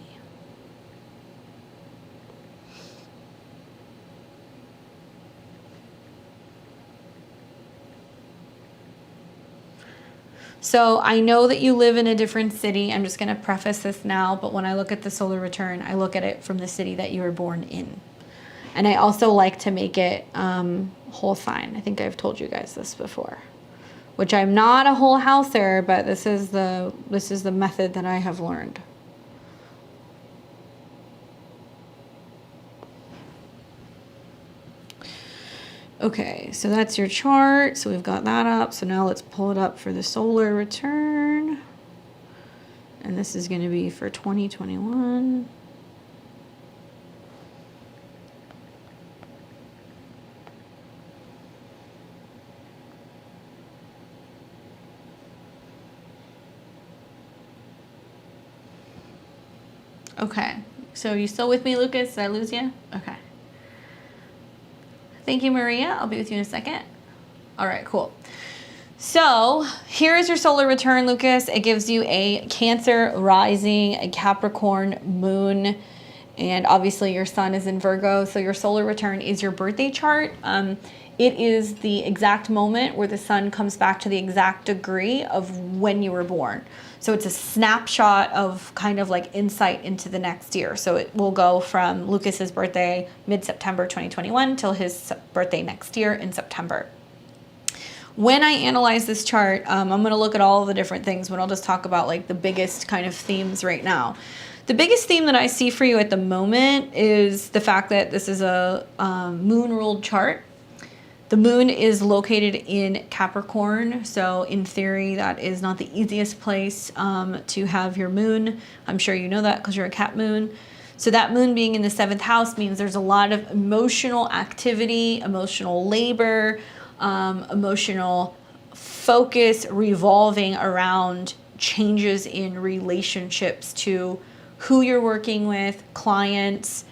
So I know that you live in a different city. I'm just going to preface this now, but when I look at the solar return, I look at it from the city that you were born in. And I also like to make it whole sign. I think I've told you guys this before, which I'm not a whole houser, but this is the method that I have learned. Okay, so that's your chart. So we've got that up. So now let's pull it up for the solar return. And this is going to be for 2021. Okay, so you still with me, Lucas? Did I lose you? Okay. Thank you, Maria. I'll be with you in a second. All right, cool. So here is your solar return, Lucas. It gives you a Cancer rising, a Capricorn moon, and obviously your sun is in Virgo. So your solar return is your birthday chart. It is the exact moment where the sun comes back to the exact degree of when you were born. So it's a snapshot of kind of like insight into the next year. So it will go from Lucas's birthday mid-September 2021 till his birthday next year in September. When I analyze this chart, I'm going to look at all of the different things, but I'll just talk about like the biggest kind of themes right now. The biggest theme that I see for you at the moment is the fact that this is a moon-ruled chart. The moon is located in Capricorn, so in theory, that is not the easiest place to have your moon. I'm sure you know that because you're a Cap moon. So that moon being in the 7th house means there's a lot of emotional activity, emotional labor, emotional focus revolving around changes in relationships to who you're working with, clients,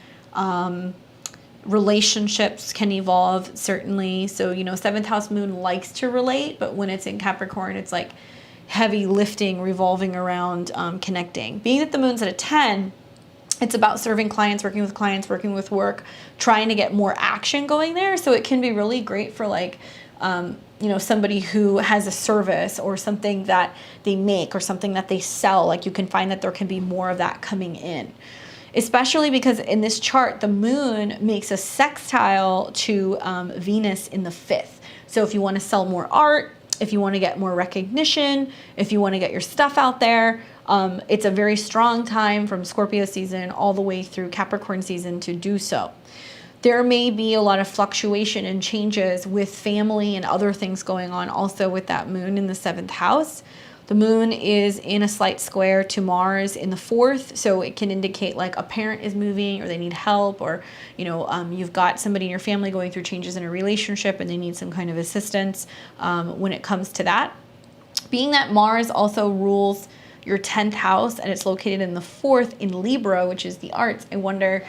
relationships can evolve, certainly. So, you know, 7th house moon likes to relate, but when it's in Capricorn, it's like heavy lifting, revolving around connecting. Being that the moon's at a 10, it's about serving clients, working with work, trying to get more action going there. So it can be really great for like, you know, somebody who has a service or something that they make or something that they sell. Like you can find that there can be more of that coming in. Especially because in this chart, the moon makes a sextile to Venus in the 5th. So if you want to sell more art, if you want to get more recognition, if you want to get your stuff out there, it's a very strong time from Scorpio season all the way through Capricorn season to do so. There may be a lot of fluctuation and changes with family and other things going on also with that moon in the 7th house. The moon is in a slight square to Mars in the 4th, so it can indicate like a parent is moving or they need help, or you know, you've got somebody in your family going through changes in a relationship and they need some kind of assistance when it comes to that. Being that Mars also rules your 10th house and it's located in the 4th in Libra, which is the arts, I wonder,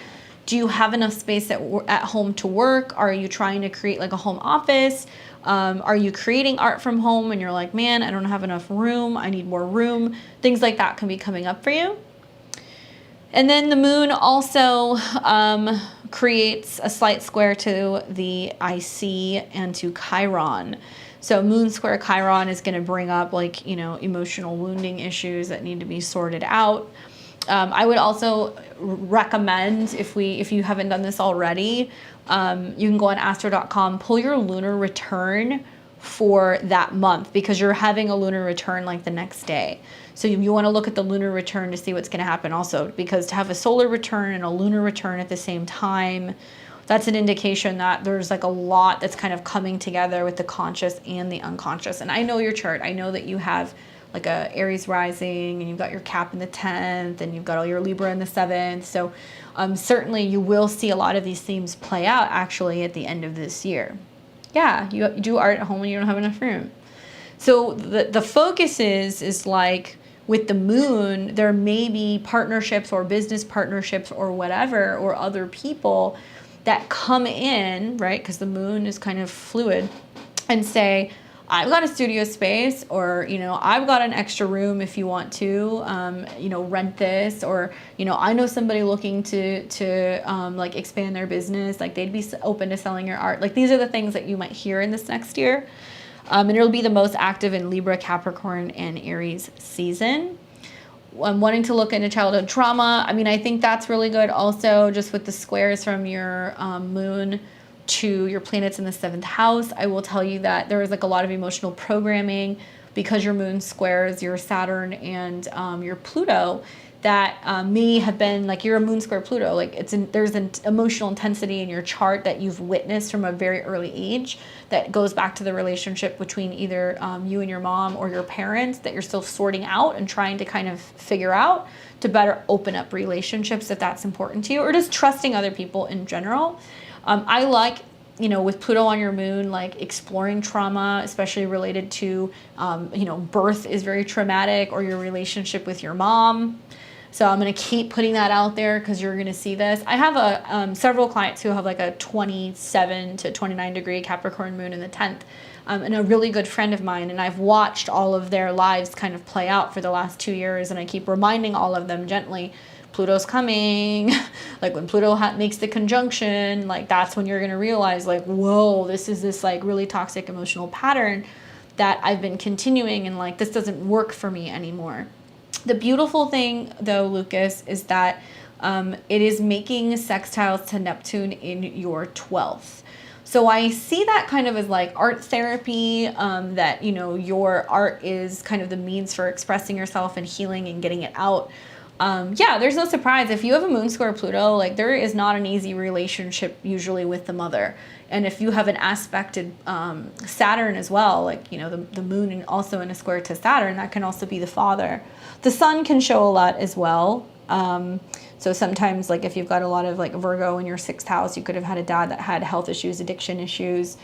Do you have enough space at home to work? Are you trying to create like a home office? Are you creating art from home and you're like, man, I don't have enough room. I need more room. Things like that can be coming up for you. And then the moon also creates a slight square to the IC and to Chiron. So moon square Chiron is going to bring up like, you know, emotional wounding issues that need to be sorted out. I would also recommend, if you haven't done this already, you can go on astro.com, pull your lunar return for that month, because you're having a lunar return like the next day. So you want to look at the lunar return to see what's going to happen also, because to have a solar return and a lunar return at the same time, that's an indication that there's like a lot that's kind of coming together with the conscious and the unconscious. And I know your chart. I know that you have like a Aries rising, and you've got your Cap in the 10th, and you've got all your Libra in the 7th. So certainly you will see a lot of these themes play out actually at the end of this year. Yeah, you do art at home when you don't have enough room. So the focus is like with the moon, there may be partnerships or business partnerships or whatever, or other people that come in, right? Because the moon is kind of fluid, and say, I've got a studio space, or, you know, I've got an extra room if you want to, you know, rent this, or, you know, I know somebody looking to like expand their business, like they'd be open to selling your art. Like these are the things that you might hear in this next year. And it'll be the most active in Libra, Capricorn, and Aries season. I'm wanting to look into childhood trauma. I mean, I think that's really good also, just with the squares from your moon to your planets in the 7th house. I will tell you that there is like a lot of emotional programming because your moon squares your Saturn and your Pluto, that may have been like, you're a moon square Pluto, like there's an emotional intensity in your chart that you've witnessed from a very early age that goes back to the relationship between either you and your mom or your parents that you're still sorting out and trying to kind of figure out to better open up relationships if that's important to you, or just trusting other people in general. I like, you know, with Pluto on your moon, like exploring trauma, especially related to, you know, birth is very traumatic, or your relationship with your mom. So I'm going to keep putting that out there because you're going to see this. I have several clients who have like a 27 to 29 degree Capricorn moon in the 10th, and a really good friend of mine. And I've watched all of their lives kind of play out for the last 2 years. And I keep reminding all of them gently, Pluto's coming. Like when Pluto makes the conjunction, like that's when you're going to realize like, whoa, this is this like really toxic emotional pattern that I've been continuing, and like, this doesn't work for me anymore. The beautiful thing though, Lucas, is that it is making sextiles to Neptune in your 12th. So I see that kind of as like art therapy, that, you know, your art is kind of the means for expressing yourself and healing and getting it out. Yeah, there's no surprise. If you have a moon square Pluto, like there is not an easy relationship usually with the mother. And if you have an aspected Saturn as well, like, you know, the moon and also in a square to Saturn, that can also be the father. The sun can show a lot as well. So sometimes, like if you've got a lot of like Virgo in your 6th house, you could have had a dad that had health issues, addiction issues,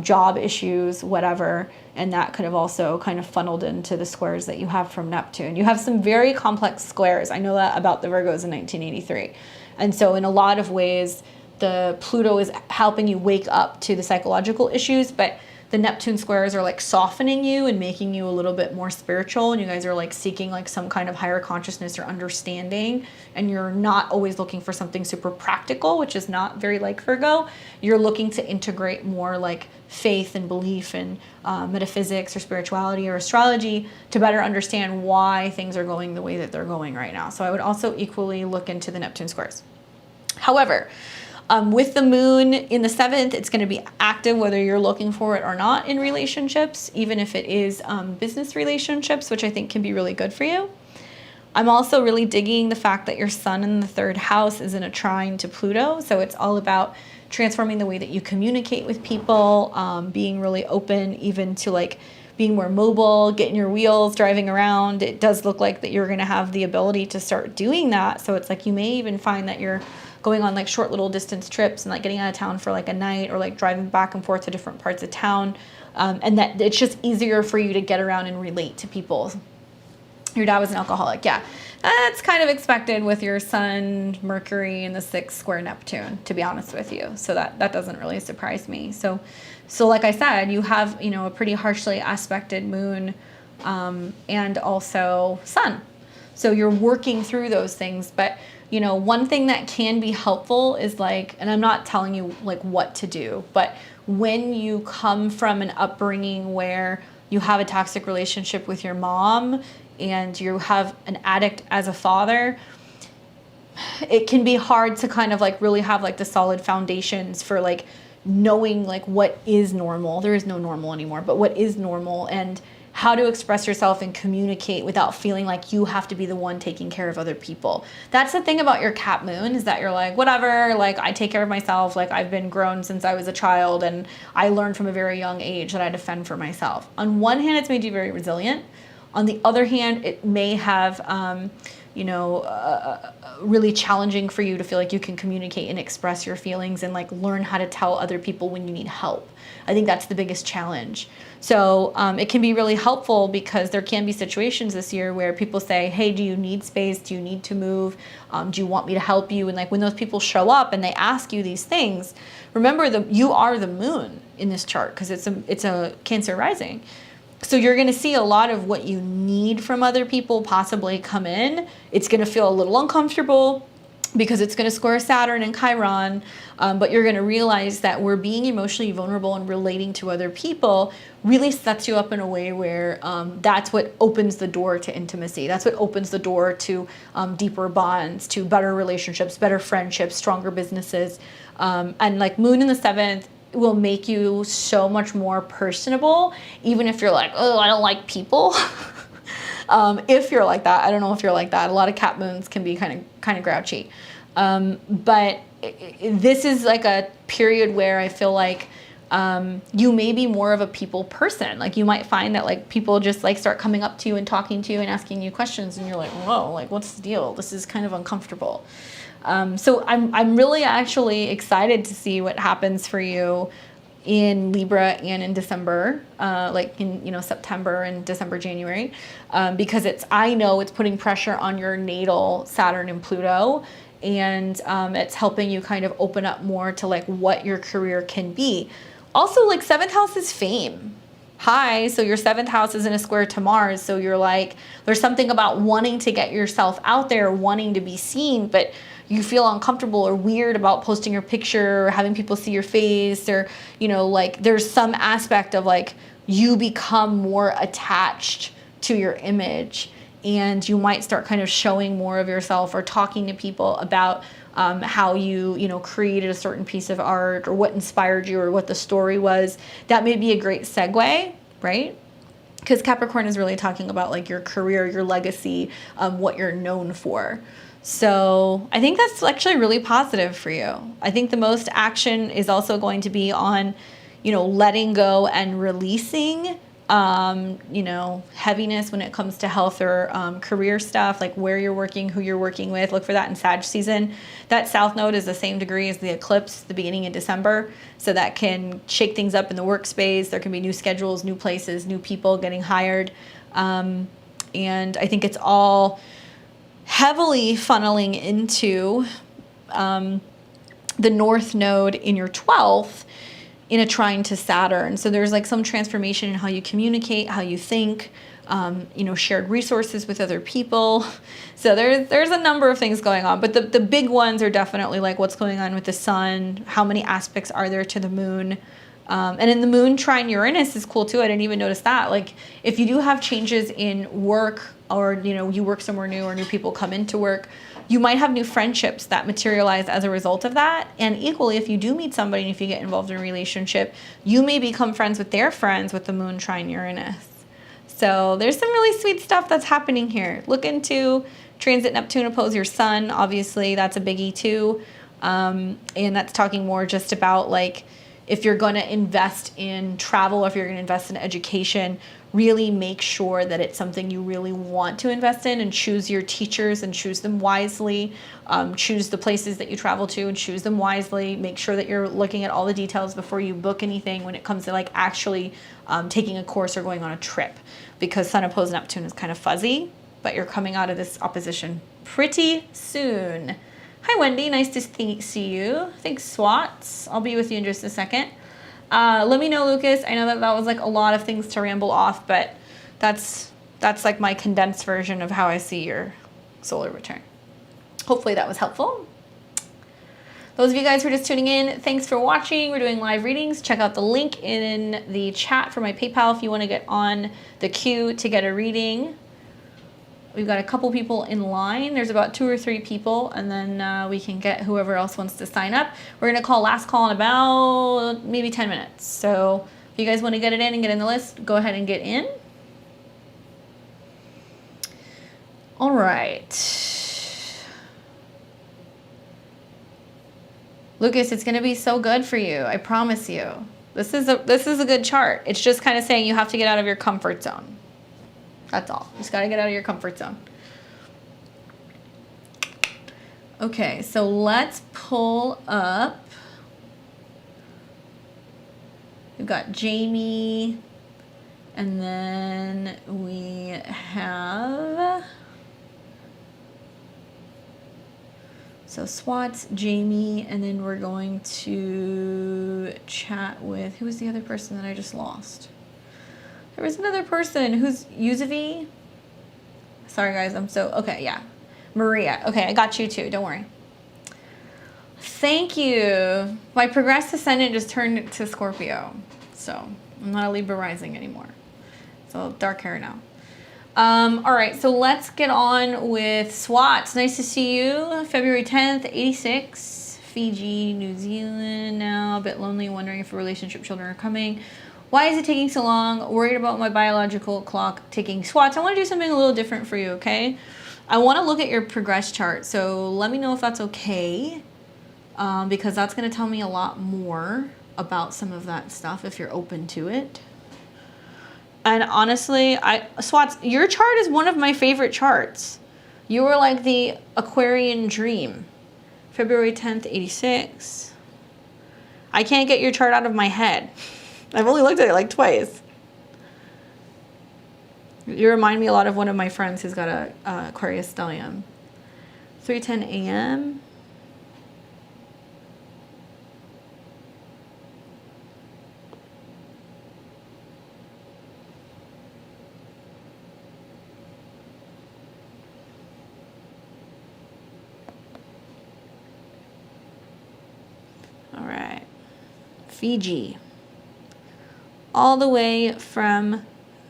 job issues, whatever. And that could have also kind of funneled into the squares that you have from Neptune. You have some very complex squares. I know that about the Virgos in 1983. And so in a lot of ways, the Pluto is helping you wake up to the psychological issues, but the Neptune squares are like softening you and making you a little bit more spiritual, and you guys are like seeking like some kind of higher consciousness or understanding, and you're not always looking for something super practical, which is not very like Virgo. You're looking to integrate more like faith and belief and metaphysics or spirituality or astrology to better understand why things are going the way that they're going right now. So I would also equally look into the Neptune squares. However, with the moon in the 7th, it's going to be active whether you're looking for it or not in relationships, even if it is business relationships, which I think can be really good for you. I'm also really digging the fact that your sun in the 3rd house is in a trine to Pluto. So it's all about transforming the way that you communicate with people, being really open even to like being more mobile, getting your wheels, driving around. It does look like that you're going to have the ability to start doing that. So it's like you may even find that you're going on like short little distance trips and like getting out of town for like a night, or like driving back and forth to different parts of town. And that it's just easier for you to get around and relate to people. Your dad was an alcoholic, yeah. That's kind of expected with your Sun, Mercury, and the 6 square Neptune, to be honest with you. So that doesn't really surprise me. So like I said, you have, you know, a pretty harshly aspected moon and also Sun. So you're working through those things. But, you know, one thing that can be helpful is like, and I'm not telling you like what to do, but when you come from an upbringing where you have a toxic relationship with your mom and you have an addict as a father, it can be hard to kind of like really have like the solid foundations for like knowing like what is normal. There is no normal anymore, but what is normal and how to express yourself and communicate without feeling like you have to be the one taking care of other people. That's the thing about your Cap moon, is that you're like, whatever, like I take care of myself. Like I've been grown since I was a child and I learned from a very young age that I defend for myself. On one hand, it's made you very resilient. On the other hand, it may have, really challenging for you to feel like you can communicate and express your feelings and like learn how to tell other people when you need help. I think that's the biggest challenge. So it can be really helpful because there can be situations this year where people say, hey, do you need space? Do you need to move? Do you want me to help you? And like when those people show up and they ask you these things, remember you are the moon in this chart because it's a Cancer rising. So you're going to see a lot of what you need from other people possibly come in. It's going to feel a little uncomfortable because it's going to square Saturn and Chiron, but you're going to realize that we're being emotionally vulnerable and relating to other people really sets you up in a way where that's what opens the door to intimacy. That's what opens the door to deeper bonds, to better relationships, better friendships, stronger businesses. And like Moon in the 7th, will make you so much more personable, even if you're like, oh, I don't like people. If you're like that, I don't know if you're like that. A lot of Cap moons can be kind of grouchy. But this is like a period where I feel like you may be more of a people person. Like you might find that like people just like start coming up to you and talking to you and asking you questions, and you're like, whoa, like what's the deal? This is kind of uncomfortable. So I'm really actually excited to see what happens for you in Libra and in December, like in September and December, January, because I know it's putting pressure on your natal Saturn and Pluto, and it's helping you kind of open up more to like what your career can be. Also, like 7th house is fame. Hi, so your 7th house is in a square to Mars, so you're like, there's something about wanting to get yourself out there, wanting to be seen, but you feel uncomfortable or weird about posting your picture or having people see your face, or, like there's some aspect of like you become more attached to your image, and you might start kind of showing more of yourself or talking to people about how you created a certain piece of art or what inspired you or what the story was. That may be a great segue, right? Because Capricorn is really talking about like your career, your legacy, what you're known for. So I think that's actually really positive for you. I think the most action is also going to be on, letting go and releasing, heaviness when it comes to health or career stuff, like where you're working, who you're working with. Look for that in Sag season. That South Node is the same degree as the eclipse, the beginning of December. So that can shake things up in the workspace. There can be new schedules, new places, new people getting hired. And I think it's all heavily funneling into the North Node in your 12th in a trine to Saturn. So there's like some transformation in how you communicate, how you think, shared resources with other people. So there's a number of things going on, but the big ones are definitely like what's going on with the sun, how many aspects are there to the moon. And in the moon trine Uranus is cool too. I didn't even notice that. Like if you do have changes in work, or you work somewhere new or new people come into work, you might have new friendships that materialize as a result of that. And equally, if you do meet somebody and if you get involved in a relationship, you may become friends with their friends with the moon trine Uranus. So there's some really sweet stuff that's happening here. Look into transit Neptune oppose your sun. Obviously, that's a biggie too. And that's talking more just about like, if you're going to invest in travel, or if you're going to invest in education, really make sure that it's something you really want to invest in, and choose your teachers and choose them wisely. Choose the places that you travel to and choose them wisely. Make sure that you're looking at all the details before you book anything when it comes to like actually taking a course or going on a trip, because Sun opposed Neptune is kind of fuzzy. but you're coming out of this opposition pretty soon. Hi, Wendy. Nice to see you. Thanks, Swats. I'll be with you in just a second. Let me know, Lucas. I know that was like a lot of things to ramble off, but that's like my condensed version of how I see your solar return. Hopefully that was helpful. Those of you guys who are just tuning in, thanks for watching. We're doing live readings. Check out the link in the chat for my PayPal if you want to get on the queue to get a reading. We've got a couple people in line. There's about 2 or 3 people, and then we can get whoever else wants to sign up. We're going to call last call in about maybe 10 minutes. So if you guys want to get it in and get in the list, go ahead and get in. All right. Lucas, it's going to be so good for you. I promise you. This is a good chart. It's just kind of saying you have to get out of your comfort zone. That's all. You just got to get out of your comfort zone. Okay, so let's pull up. We've got Jamie, and then we have... So Swats, Jamie, and then we're going to chat with, who was the other person that I just lost? There was another person who's Yuzavi. Sorry guys, okay, yeah. Maria, okay, I got you too, don't worry. Thank you. My progressed ascendant just turned to Scorpio. So I'm not a Libra rising anymore. So dark hair now. All right, so let's get on with Swats. Nice to see you. February 10th, 86, Fiji, New Zealand now. A bit lonely, wondering if a relationship children are coming. Why is it taking so long? Worried about my biological clock ticking. Swats, I want to do something a little different for you, okay? I want to look at your progress chart, so let me know if that's okay, because that's going to tell me a lot more about some of that stuff if you're open to it. And honestly, Swats, your chart is one of my favorite charts. You were like the Aquarian dream. February 10th, 86. I can't get your chart out of my head. I've only looked at it like twice. You remind me a lot of one of my friends who's got a Aquarius stellium. 3:10 a.m. All right. Fiji. All the way from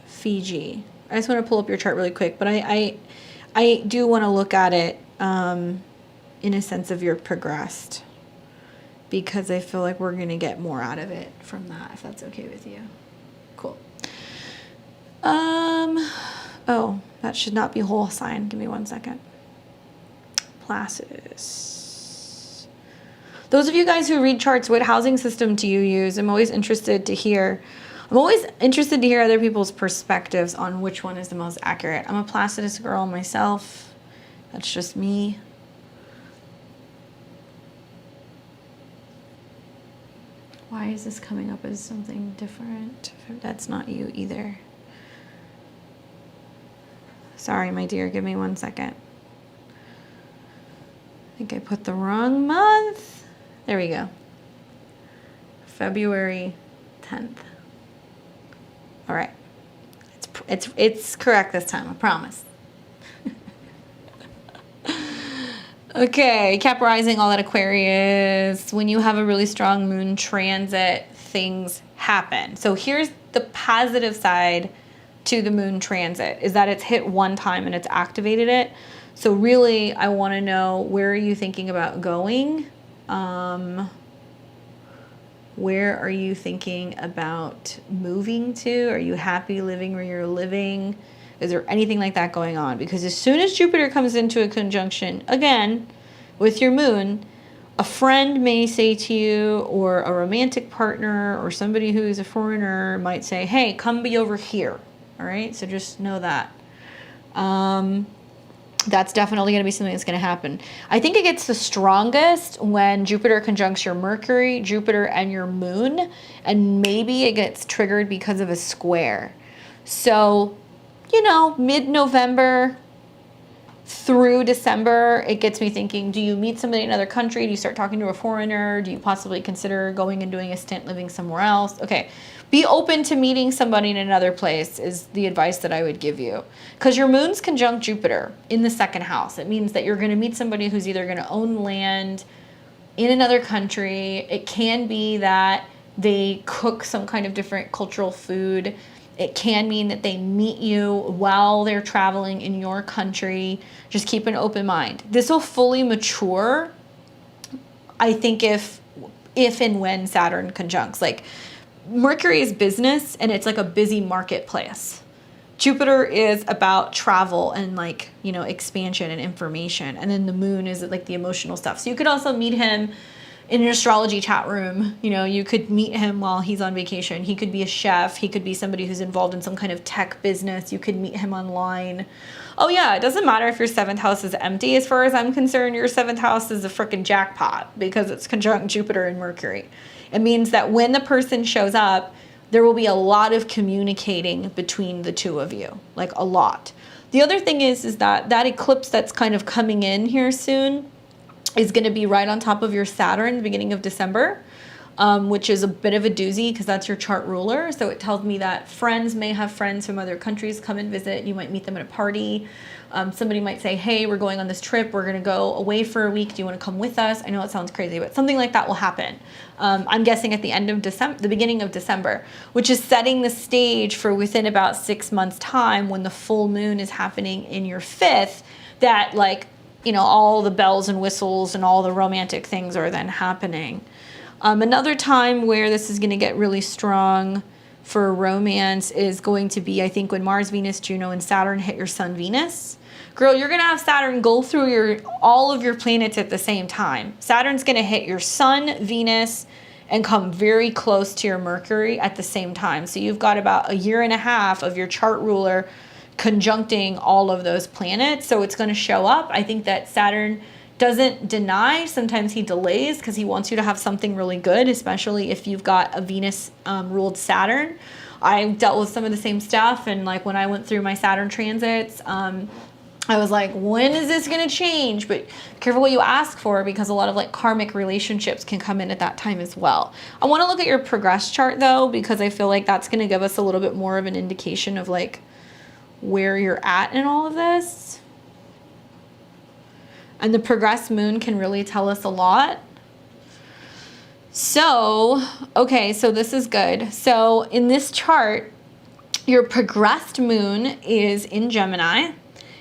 Fiji. I just want to pull up your chart really quick, but I do want to look at it in a sense of your progressed, because I feel like we're going to get more out of it from that, if that's okay with you. Cool. Oh, that should not be whole sign. Give me 1 second. Placidus. Those of you guys who read charts, what housing system do you use? I'm always interested to hear other people's perspectives on which one is the most accurate. I'm a Placidus girl myself. That's just me. Why is this coming up as something different? That's not you either. Sorry, my dear. Give me 1 second. I think I put the wrong month. There we go. February 10th. All right. It's correct this time, I promise. Okay, Cap rising, all that Aquarius. When you have a really strong moon transit, things happen. So here's the positive side to the moon transit, is that it's hit one time and it's activated it. So really, I want to know, where are you thinking about going? Where are you thinking about moving to? Are you happy living where you're living? Is there anything like that going on? Because as soon as Jupiter comes into a conjunction, again, with your moon, a friend may say to you, or a romantic partner, or somebody who's a foreigner might say, hey, come be over here. All right, so just know that. That's definitely going to be something that's going to happen. I think it gets the strongest when Jupiter conjuncts your Mercury, Jupiter, and your moon, and maybe it gets triggered because of a square. So, you know, mid-November, through December, it gets me thinking, do you meet somebody in another country? Do you start talking to a foreigner? Do you possibly consider going and doing a stint living somewhere else? Okay, be open to meeting somebody in another place is the advice that I would give you. Because your moon's conjunct Jupiter in the second house. It means that you're going to meet somebody who's either going to own land in another country. It can be that they cook some kind of different cultural food. It can mean that they meet you while they're traveling in your country. Just keep an open mind. This will fully mature, I think, if and when Saturn conjuncts. Like, Mercury is business, and it's like a busy marketplace. Jupiter is about travel and, like, you know, expansion and information. And then the moon is like the emotional stuff. So you could also meet him in an astrology chat room. You know, you could meet him while he's on vacation. He could be a chef. He could be somebody who's involved in some kind of tech business. You could meet him online. Oh yeah, it doesn't matter if your 7th house is empty. As far as I'm concerned, your 7th house is a freaking jackpot because it's conjunct Jupiter and Mercury. It means that when the person shows up, there will be a lot of communicating between the two of you, like a lot. The other thing is that eclipse that's kind of coming in here soon is going to be right on top of your Saturn, beginning of December, which is a bit of a doozy because that's your chart ruler. So it tells me that friends may have friends from other countries come and visit. You might meet them at a party. Somebody might say, hey, we're going on this trip. We're going to go away for a week. Do you want to come with us? I know it sounds crazy, but something like that will happen. I'm guessing at the end of December, the beginning of December, which is setting the stage for within about 6 months' time when the full moon is happening in your 5th, that, like, you know, all the bells and whistles and all the romantic things are then happening. Another time where this is going to get really strong for romance is going to be, I think, when Mars, Venus, Juno, and Saturn hit your Sun, Venus. Girl, you're going to have Saturn go through all of your planets at the same time. Saturn's going to hit your Sun, Venus, and come very close to your Mercury at the same time. So you've got about 1.5 years of your chart ruler conjuncting all of those planets. So it's going to show up. I think that Saturn doesn't deny. Sometimes he delays because he wants you to have something really good, especially if you've got a Venus ruled Saturn. I dealt with some of the same stuff, and like when I went through my Saturn transits, I was like, when is this going to change? But careful what you ask for, because a lot of like karmic relationships can come in at that time as well. I want to look at your progress chart though, because I feel like that's going to give us a little bit more of an indication of like where you're at in all of this. And the progressed moon can really tell us a lot. So, okay, so this is good. So in this chart, your progressed moon is in Gemini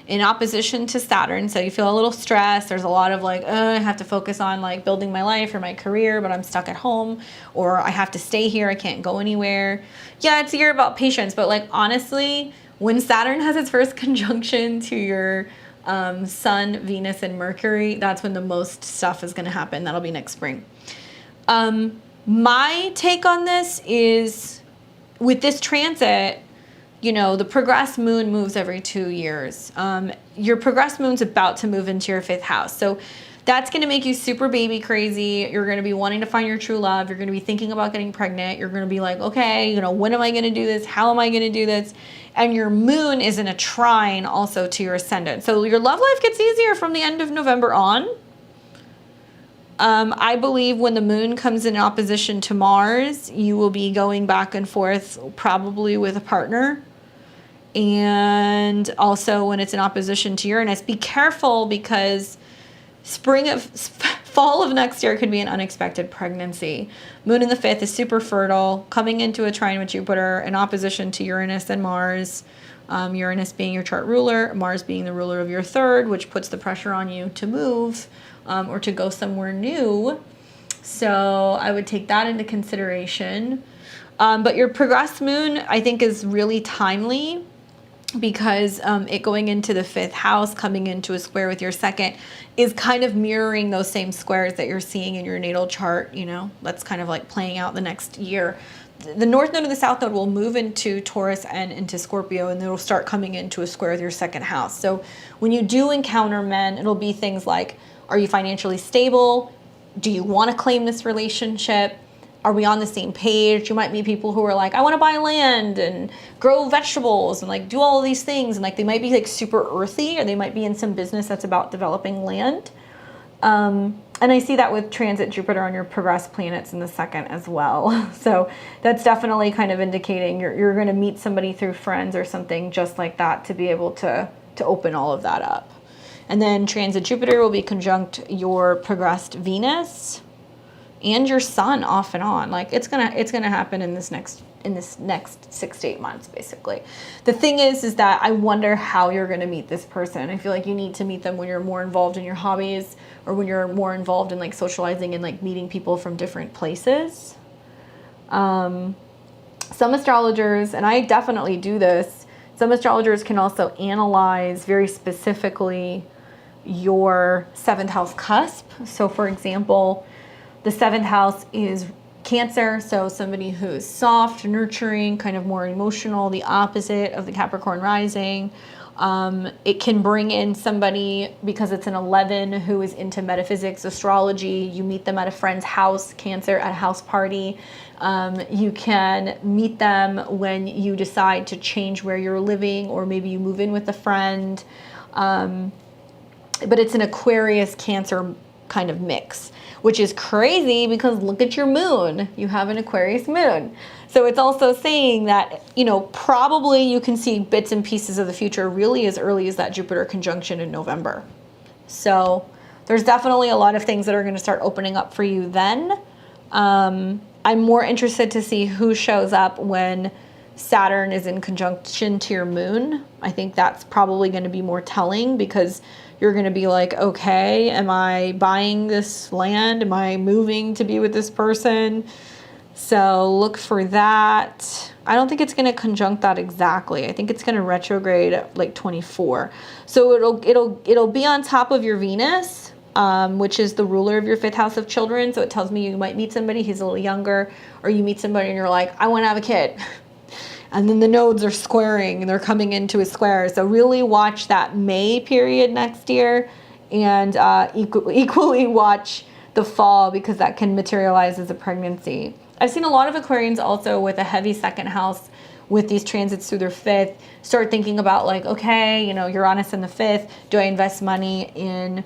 in opposition to Saturn. So you feel a little stressed. There's a lot of like, I have to focus on like building my life or my career, but I'm stuck at home, or I have to stay here. I can't go anywhere. Yeah, it's a year about patience, but like honestly, when Saturn has its first conjunction to your Sun, Venus, and Mercury, that's when the most stuff is going to happen. That'll be next spring. My take on this is, with this transit, you know, the progressed moon moves every 2 years. Your progressed moon's about to move into your 5th house. So that's going to make you super baby crazy. You're going to be wanting to find your true love. You're going to be thinking about getting pregnant. You're going to be like, okay, you know, when am I going to do this? How am I going to do this? And your moon is in a trine also to your ascendant. So your love life gets easier from the end of November on. I believe when the moon comes in opposition to Mars, you will be going back and forth probably with a partner. And also when it's in opposition to Uranus, be careful, because fall of next year could be an unexpected pregnancy. Moon in the 5th is super fertile, coming into a trine with Jupiter in opposition to Uranus and Mars. Uranus being your chart ruler, Mars being the ruler of your 3rd, which puts the pressure on you to move or to go somewhere new. So I would take that into consideration. But your progressed moon, I think, is really timely, because it going into the 5th house, coming into a square with your 2nd, is kind of mirroring those same squares that you're seeing in your natal chart. You know, that's kind of like playing out the next year. The North Node and the South Node will move into Taurus and into Scorpio, and it'll start coming into a square with your 2nd house. So when you do encounter men, it'll be things like, are you financially stable? Do you want to claim this relationship? are we on the same page? You might meet people who are like, I want to buy land and grow vegetables and like do all of these things. And like, they might be like super earthy, or they might be in some business that's about developing land. And I see that with transit Jupiter on your progressed planets in the second as well. So that's definitely kind of indicating you're going to meet somebody through friends or something just like that to be able to open all of that up. And then transit Jupiter will be conjunct your progressed Venus and your Sun off and on. Like it's gonna happen in this next 6 to 8 months, basically. The thing is that I wonder how you're gonna meet this person. I feel like you need to meet them when you're more involved in your hobbies, or when you're more involved in like socializing and like meeting people from different places. Some astrologers, and I definitely do this, some astrologers can also analyze very specifically your 7th house cusp. So for example, the 7th house is Cancer, so somebody who's soft, nurturing, kind of more emotional, the opposite of the Capricorn rising. It can bring in somebody, because it's an 11, who is into metaphysics, astrology. You meet them at a friend's house, Cancer, at a house party. You can meet them when you decide to change where you're living, or maybe you move in with a friend. But it's an Aquarius Cancer kind of mix, which is crazy because look at your moon. You have an Aquarius moon. So it's also saying that, you know, probably you can see bits and pieces of the future really as early as that Jupiter conjunction in November. So there's definitely a lot of things that are going to start opening up for you then. I'm more interested to see who shows up when Saturn is in conjunction to your moon. I think that's probably going to be more telling, because you're going to be like, okay, am I buying this land? Am I moving to be with this person? So look for that. I don't think it's going to conjunct that exactly. I think it's going to retrograde at like 24. So it'll be on top of your Venus, which is the ruler of your 5th house of children. So it tells me you might meet somebody who's a little younger, or you meet somebody and you're like, I want to have a kid. And then the nodes are squaring and they're coming into a square. So really watch that May period next year, and equally watch the fall, because that can materialize as a pregnancy. I've seen a lot of Aquarians also with a heavy 2nd house with these transits through their 5th start thinking about like, okay, you know, Uranus in the 5th, do I invest money in,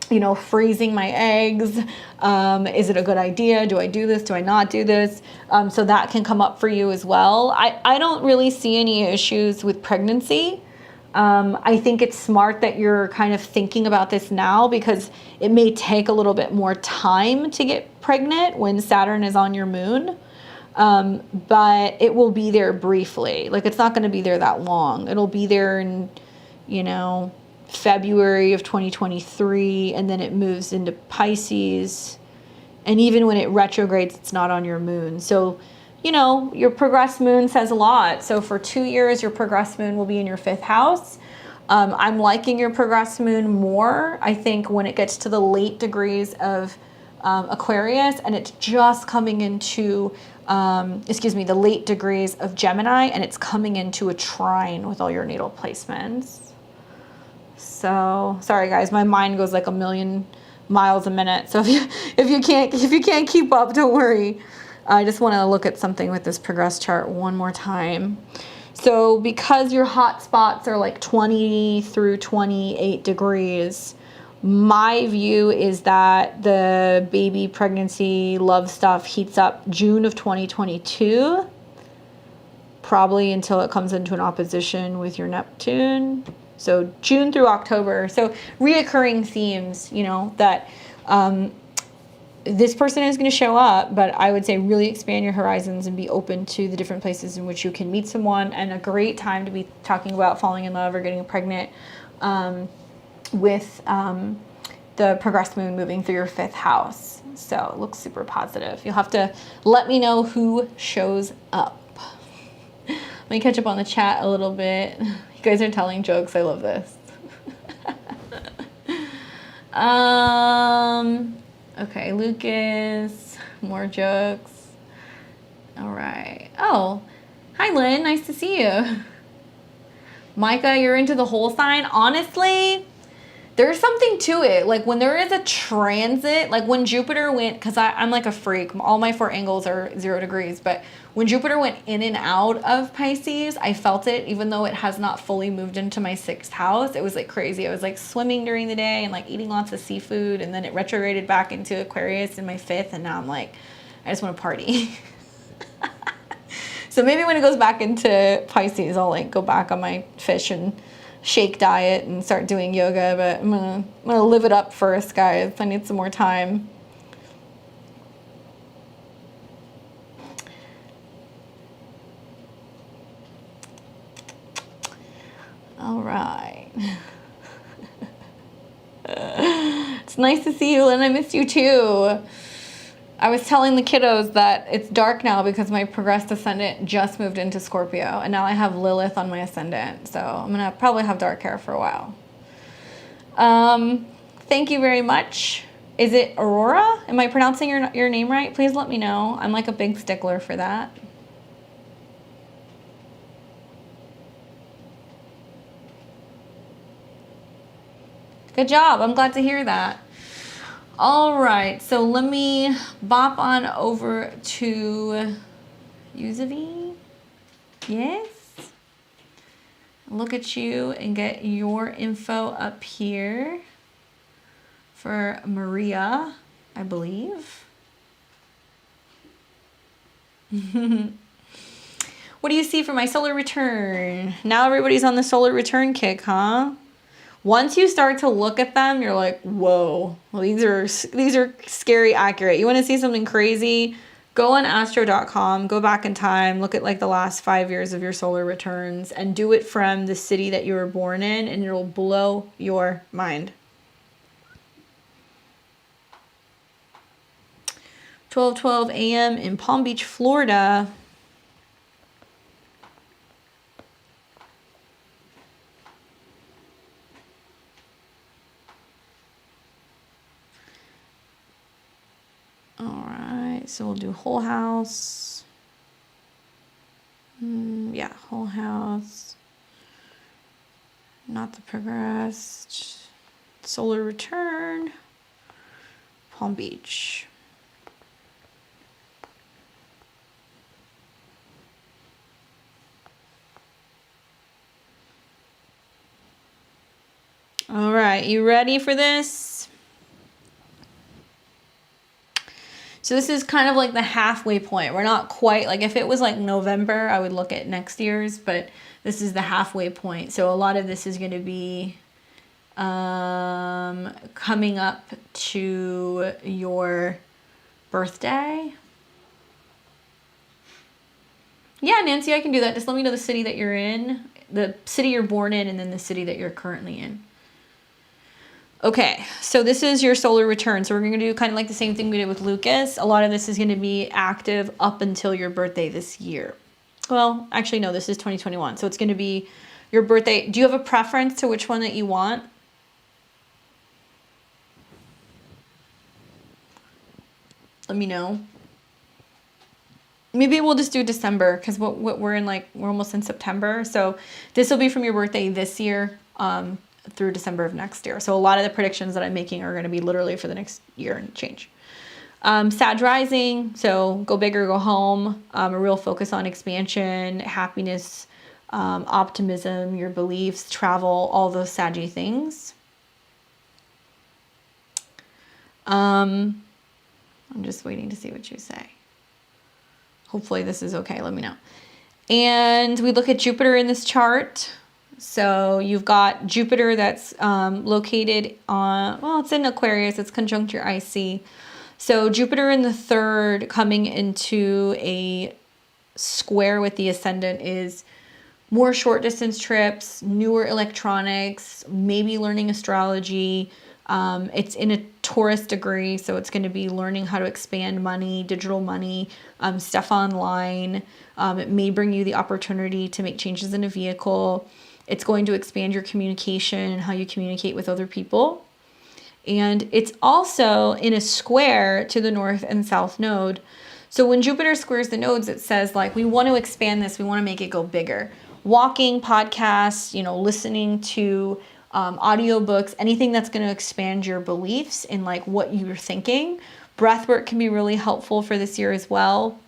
you know, freezing my eggs? Is it a good idea? Do I do this? Do I not do this? So that can come up for you as well. I don't really see any issues with pregnancy. I think it's smart that you're kind of thinking about this now, because it may take a little bit more time to get pregnant when Saturn is on your moon. But it will be there briefly. Like, it's not going to be there that long. It'll be there in, you know, February of 2023, and then it moves into Pisces. And even when it retrogrades, it's not on your moon. So, you know, your progressed moon says a lot. So for 2 years, your progressed moon will be in your 5th house. I'm liking your progressed moon more, I think, when it gets to the late degrees of Aquarius, and it's just coming into, the late degrees of Gemini, and it's coming into a trine with all your natal placements. So sorry guys, my mind goes like a million miles a minute. So if you can't keep up, don't worry. I just want to look at something with this progress chart one more time. So because your hot spots are like 20 through 28 degrees, my view is that the baby, pregnancy, love stuff heats up June of 2022, probably until it comes into an opposition with your Neptune. So June through October. So reoccurring themes, you know, that this person is going to show up, but I would say really expand your horizons and be open to the different places in which you can meet someone, and a great time to be talking about falling in love or getting pregnant with the progressed moon moving through your 5th house. So it looks super positive. You'll have to let me know who shows up. Let me catch up on the chat a little bit. You guys are telling jokes. I love this. Okay, Lucas, more jokes. All right. Oh, hi, Lynn. Nice to see you. Micah, you're into the whole sign. Honestly, There's something to it. Like when there is a transit, like when Jupiter went, because I'm like a freak. All my 4 angles are 0 degrees. But when Jupiter went in and out of Pisces, I felt it, even though it has not fully moved into my 6th house. It was like crazy. I was like swimming during the day and like eating lots of seafood. And then it retrograded back into Aquarius in my 5th. And now I'm like, I just want to party. So maybe when it goes back into Pisces, I'll like go back on my fish and shake diet and start doing yoga, but I'm gonna live it up first, guys. I need some more time. All right. It's nice to see you, Lynn. I missed you too. I was telling the kiddos that it's dark now because my progressed ascendant just moved into Scorpio, and now I have Lilith on my ascendant, so I'm gonna probably have dark hair for a while. Thank you very much. Is it Aurora? Am I pronouncing your name right? Please let me know. I'm like a big stickler for that. Good job. I'm glad to hear that. All right, so let me bop on over to Yuzavi. Yes. Look at you and get your info up here for Maria, I believe. What do you see for my solar return? Now everybody's on the solar return kick, huh? Once you start to look at them, you're like, whoa, well, these are scary accurate. You want to see something crazy? Go on astro.com, go back in time, look at like the last 5 years of your solar returns and do it from the city that you were born in, and it'll blow your mind. 12:12 a.m. in Palm Beach, Florida. All right, so we'll do whole house. Yeah, whole house. Not the progressed. Solar return. Palm Beach. All right, you ready for this? So this is kind of like the halfway point. We're not quite, like if it was like November, I would look at next year's, but this is the halfway point. So a lot of this is going to be coming up to your birthday. Yeah, Nancy, I can do that. Just let me know the city that you're in, the city you're born in, and then the city that you're currently in. Okay, so this is your solar return. So we're going to do kind of like the same thing we did with Lucas. A lot of this is going to be active up until your birthday this year. Well, actually, no, this is 2021. So it's going to be your birthday. Do you have a preference to which one that you want? Let me know. Maybe we'll just do December because what we're in, like, we're almost in September. So this will be from your birthday this year. Through December of next year. So a lot of the predictions that I'm making are going to be literally for the next year and change. Sag rising, so go big or go home. A real focus on expansion, happiness, optimism, your beliefs, travel, all those saggy things. I'm just waiting to see what you say. Hopefully this is okay. Let me know. And we look at Jupiter in this chart. So you've got Jupiter that's located on, well, it's in Aquarius. It's conjunct your IC. So Jupiter in the 3rd coming into a square with the ascendant is more short distance trips, newer electronics, maybe learning astrology. It's in a Taurus degree, so it's going to be learning how to expand money, digital money, stuff online. It may bring you the opportunity to make changes in a vehicle. It's going to expand your communication and how you communicate with other people. And it's also in a square to the north and south node. So when Jupiter squares the nodes, it says like, we want to expand this. We want to make it go bigger. Walking, podcasts, listening to audiobooks, anything that's going to expand your beliefs in like what you're thinking. Breath work can be really helpful for this year as well.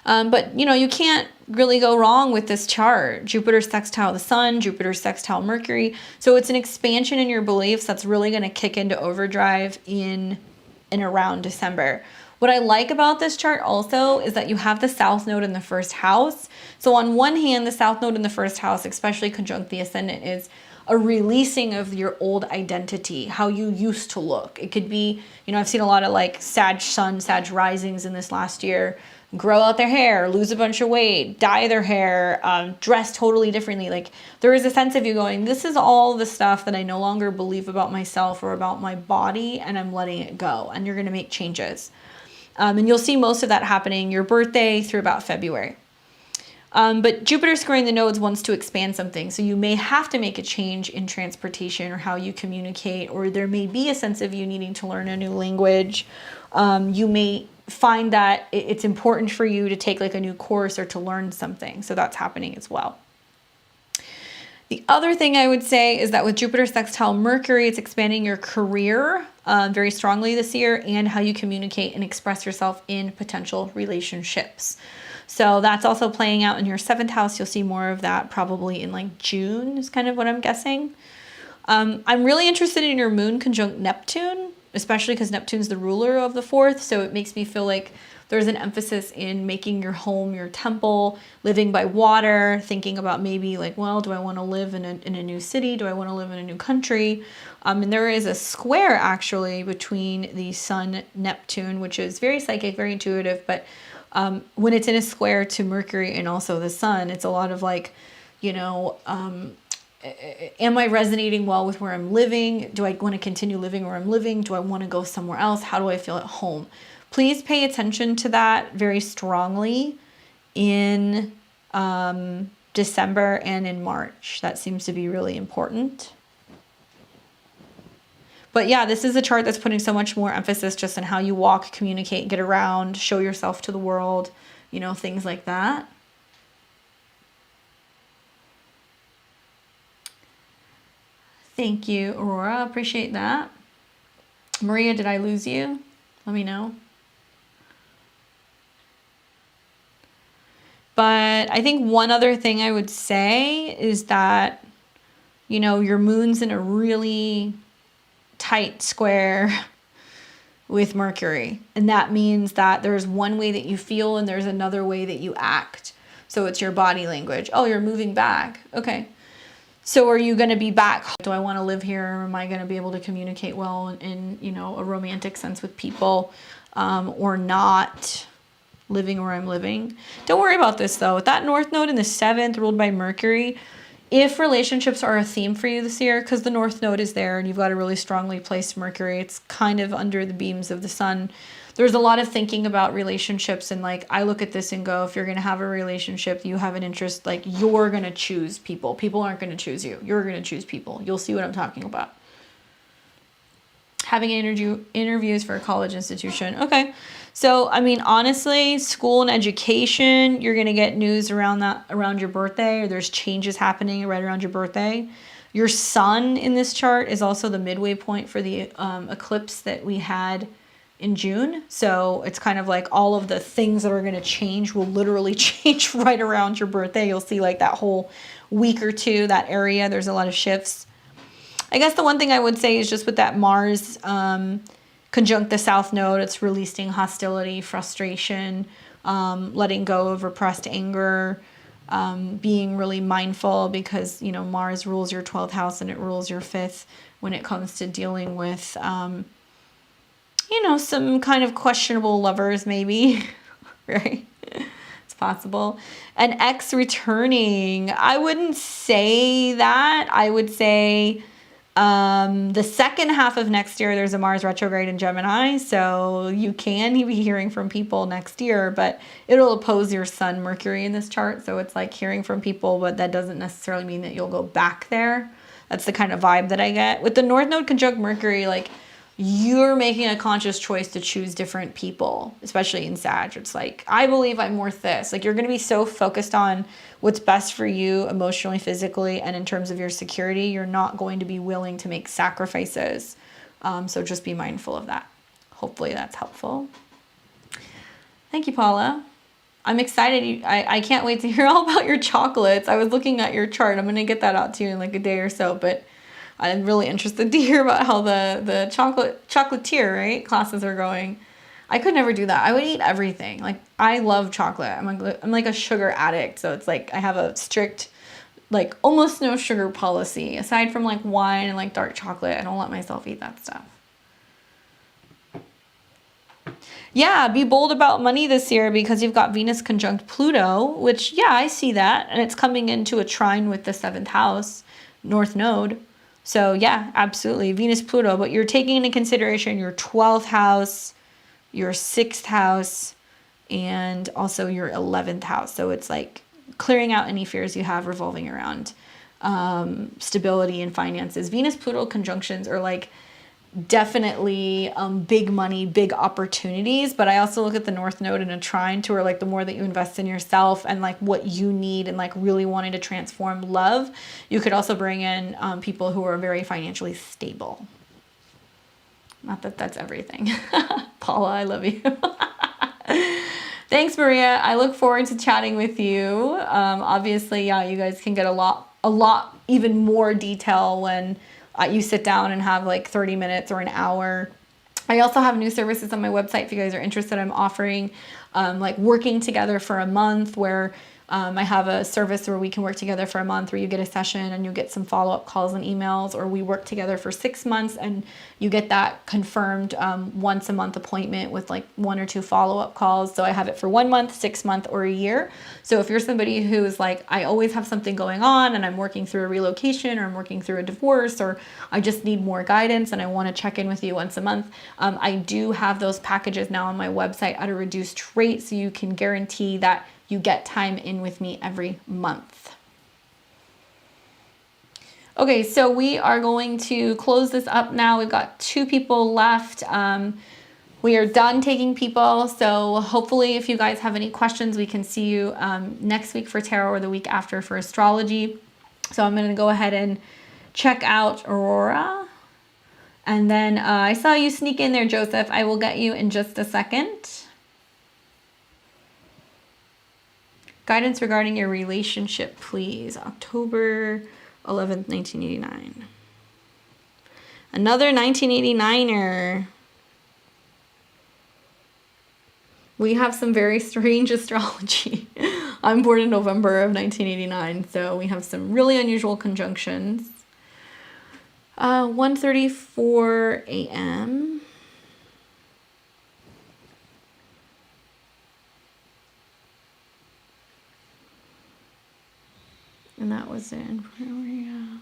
But, you know, you can't really go wrong with this chart. Jupiter sextile the sun, Jupiter sextile Mercury. So it's an expansion in your beliefs that's really going to kick into overdrive in and around December. What I like about this chart also is that you have the South Node in the first house. So on one hand, the South Node in the first house, especially conjunct the ascendant, is a releasing of your old identity, how you used to look. It could be, you know, I've seen a lot of like Sag Sun, Sag risings in this last year, grow out their hair, lose a bunch of weight, dye their hair, dress totally differently. Like there is a sense of you going, this is all the stuff that I no longer believe about myself or about my body, and I'm letting it go. And you're going to make changes. And you'll see most of that happening your birthday through about February. But Jupiter squaring the nodes wants to expand something. So you may have to make a change in transportation or how you communicate, or there may be a sense of you needing to learn a new language. You may find that it's important for you to take like a new course or to learn something. So that's happening as well. The other thing I would say is that with Jupiter sextile Mercury, it's expanding your career very strongly this year, and how you communicate and express yourself in potential relationships. So that's also playing out in your 7th house. You'll see more of that probably in like June is kind of what I'm guessing. I'm really interested in your moon conjunct Neptune, especially because Neptune's the ruler of the 4th. So it makes me feel like there's an emphasis in making your home your temple, living by water, thinking about maybe like, well, do I want to live in a new city? Do I want to live in a new country? And there is a square actually between the Sun, Neptune, which is very psychic, very intuitive. But when it's in a square to Mercury and also the Sun, it's a lot of like, you know, am I resonating well with where I'm living? Do I want to continue living where I'm living? Do I want to go somewhere else? How do I feel at home? Please pay attention to that very strongly in December and in March. That seems to be really important. But yeah, this is a chart that's putting so much more emphasis just on how you walk, communicate, get around, show yourself to the world, you know, things like that. Thank you, Aurora. Appreciate that. Maria, did I lose you? Let me know. But I think one other thing I would say is that, you know, your moon's in a really tight square with Mercury. And that means that there's one way that you feel and there's another way that you act. So it's your body language. Oh, you're moving back. Okay. So are you going to be back? Do I want to live here? Am I going to be able to communicate well in, you know, a romantic sense with people, or not? Living where I'm living. Don't worry about this though. With that North Node in the 7th ruled by Mercury, if relationships are a theme for you this year, because the North Node is there and you've got a really strongly placed Mercury, it's kind of under the beams of the sun. There's a lot of thinking about relationships, and like I look at this and go, if you're going to have a relationship, you have an interest, like you're going to choose people. People aren't going to choose you. You're going to choose people. You'll see what I'm talking about. Having interviews for a college institution. Okay. So, I mean, honestly, school and education, you're going to get news around your birthday, or there's changes happening right around your birthday. Your sun in this chart is also the midway point for the eclipse that we had in June. So it's kind of like all of the things that are going to change will literally change right around your birthday. You'll see like that whole week or two, that area, there's a lot of shifts. I guess the one thing I would say is just with that Mars conjunct the South Node, it's releasing hostility, frustration, letting go of repressed anger, being really mindful because, you know, Mars rules your 12th house and it rules your 5th when it comes to dealing with, you know, some kind of questionable lovers maybe, right? It's possible. An ex returning, I wouldn't say that. I would say the second half of next year, there's a Mars retrograde in Gemini, so you can be hearing from people next year, but it'll oppose your Sun Mercury in this chart, so it's like hearing from people, but that doesn't necessarily mean that you'll go back there. That's the kind of vibe that I get. With the North Node conjunct Mercury, like you're making a conscious choice to choose different people, especially in Sag. It's like, I believe I'm worth this. Like, you're going to be so focused on what's best for you emotionally, physically, and in terms of your security. You're not going to be willing to make sacrifices. So just be mindful of that. Hopefully that's helpful. Thank you, Paula. I'm excited. I can't wait to hear all about your chocolates. I was looking at your chart. I'm going to get that out to you in like a day or so, but I'm really interested to hear about how the chocolatier, right, classes are going. I could never do that. I would eat everything. Like, I love chocolate. I'm like a sugar addict. So it's like I have a strict, like, almost no sugar policy. Aside from like wine and like dark chocolate, I don't let myself eat that stuff. Yeah, be bold about money this year because you've got Venus conjunct Pluto, which, yeah, I see that. And it's coming into a trine with the 7th house, North Node. So yeah, absolutely, Venus, Pluto, but you're taking into consideration your 12th house, your 6th house, and also your 11th house. So it's like clearing out any fears you have revolving around stability and finances. Venus, Pluto conjunctions are like definitely big money, big opportunities, but I also look at the North Node in a trine to where like the more that you invest in yourself and like what you need and like really wanting to transform love, you could also bring in people who are very financially stable. Not that that's everything. Paula, I love you. Thanks, Maria. I look forward to chatting with you. Obviously, yeah, you guys can get a lot even more detail when you sit down and have like 30 minutes or an hour. I also have new services on my website if you guys are interested. I'm offering like working together for a month where I have a service where we can work together for a month where you get a session and you get some follow-up calls and emails, or we work together for 6 months and you get that confirmed once a month appointment with like 1 or 2 follow-up calls. So I have it for 1 month, 6 month, or a year. So if you're somebody who's like, I always have something going on and I'm working through a relocation or I'm working through a divorce or I just need more guidance and I want to check in with you once a month, I do have those packages now on my website at a reduced rate, so you can guarantee that you get time in with me every month. Okay, so we are going to close this up now. We've got 2 people left. We are done taking people. So hopefully if you guys have any questions, we can see you next week for tarot or the week after for astrology. So I'm going to go ahead and check out Aurora. And then I saw you sneak in there, Joseph. I will get you in just a second. Guidance regarding your relationship, please. October 11th, 1989. Another 1989er. We have some very strange astrology. I'm born in November of 1989, so we have some really unusual conjunctions. 1:34 a.m. And that was in Pretoria.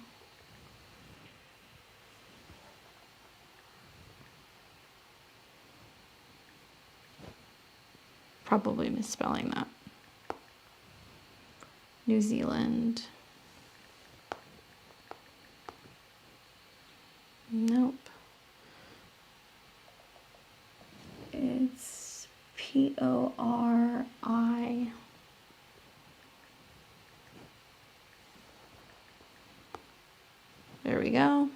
Probably misspelling that. New Zealand. Nope. It's P-O-R-I. There we go.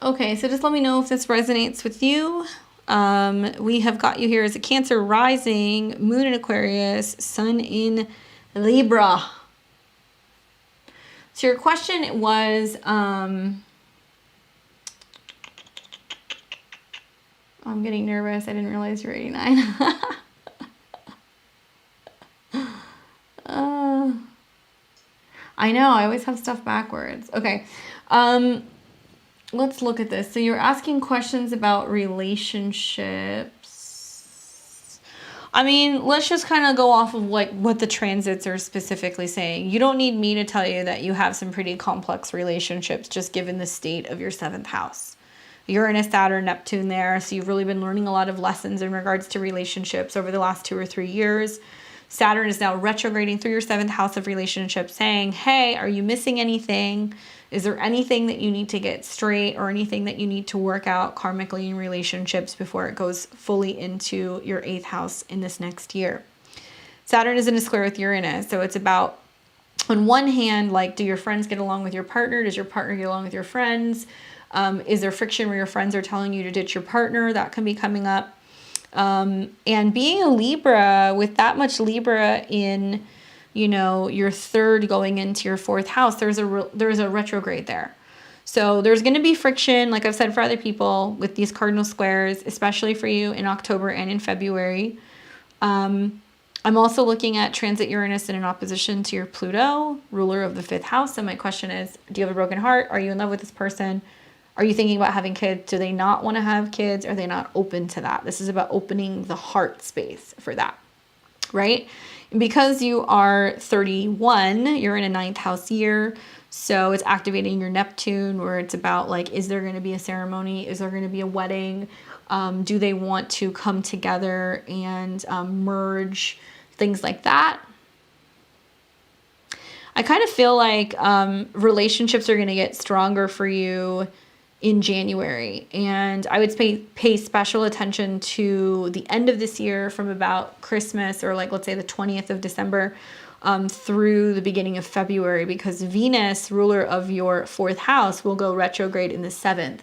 Okay, so just let me know if this resonates with you. We have got you here as a Cancer rising, Moon in Aquarius, Sun in Libra. So your question was, I'm getting nervous. I didn't realize you're 89. I know, I always have stuff backwards. Okay, let's look at this. So you're asking questions about relationships. I mean, let's just kind of go off of like what the transits are specifically saying. You don't need me to tell you that you have some pretty complex relationships just given the state of your 7th house. Uranus, Saturn, Neptune there. So you've really been learning a lot of lessons in regards to relationships over the last 2 or 3 years. Saturn is now retrograding through your 7th house of relationships saying, hey, are you missing anything? Is there anything that you need to get straight or anything that you need to work out karmically in relationships before it goes fully into your 8th house in this next year? Saturn is in a square with Uranus. So it's about, on one hand, like, do your friends get along with your partner? Does your partner get along with your friends? Is there friction where your friends are telling you to ditch your partner? That can be coming up. And being a Libra, with that much Libra in, you know, your 3rd going into your 4th house, there's a retrograde there. So there's going to be friction, like I've said, for other people with these cardinal squares, especially for you in October and in February. I'm also looking at transit Uranus in an opposition to your Pluto, ruler of the 5th house. So my question is, do you have a broken heart? Are you in love with this person? Are you thinking about having kids? Do they not want to have kids? Are they not open to that? This is about opening the heart space for that, right? And because you are 31, you're in a 9th house year. So it's activating your Neptune, where it's about like, is there going to be a ceremony? Is there going to be a wedding? Do they want to come together and merge? Things like that. I kind of feel like relationships are going to get stronger for you in January. And I would pay special attention to the end of this year from about Christmas, or like, let's say the 20th of December through the beginning of February, because Venus, ruler of your 4th house, will go retrograde in the 7th.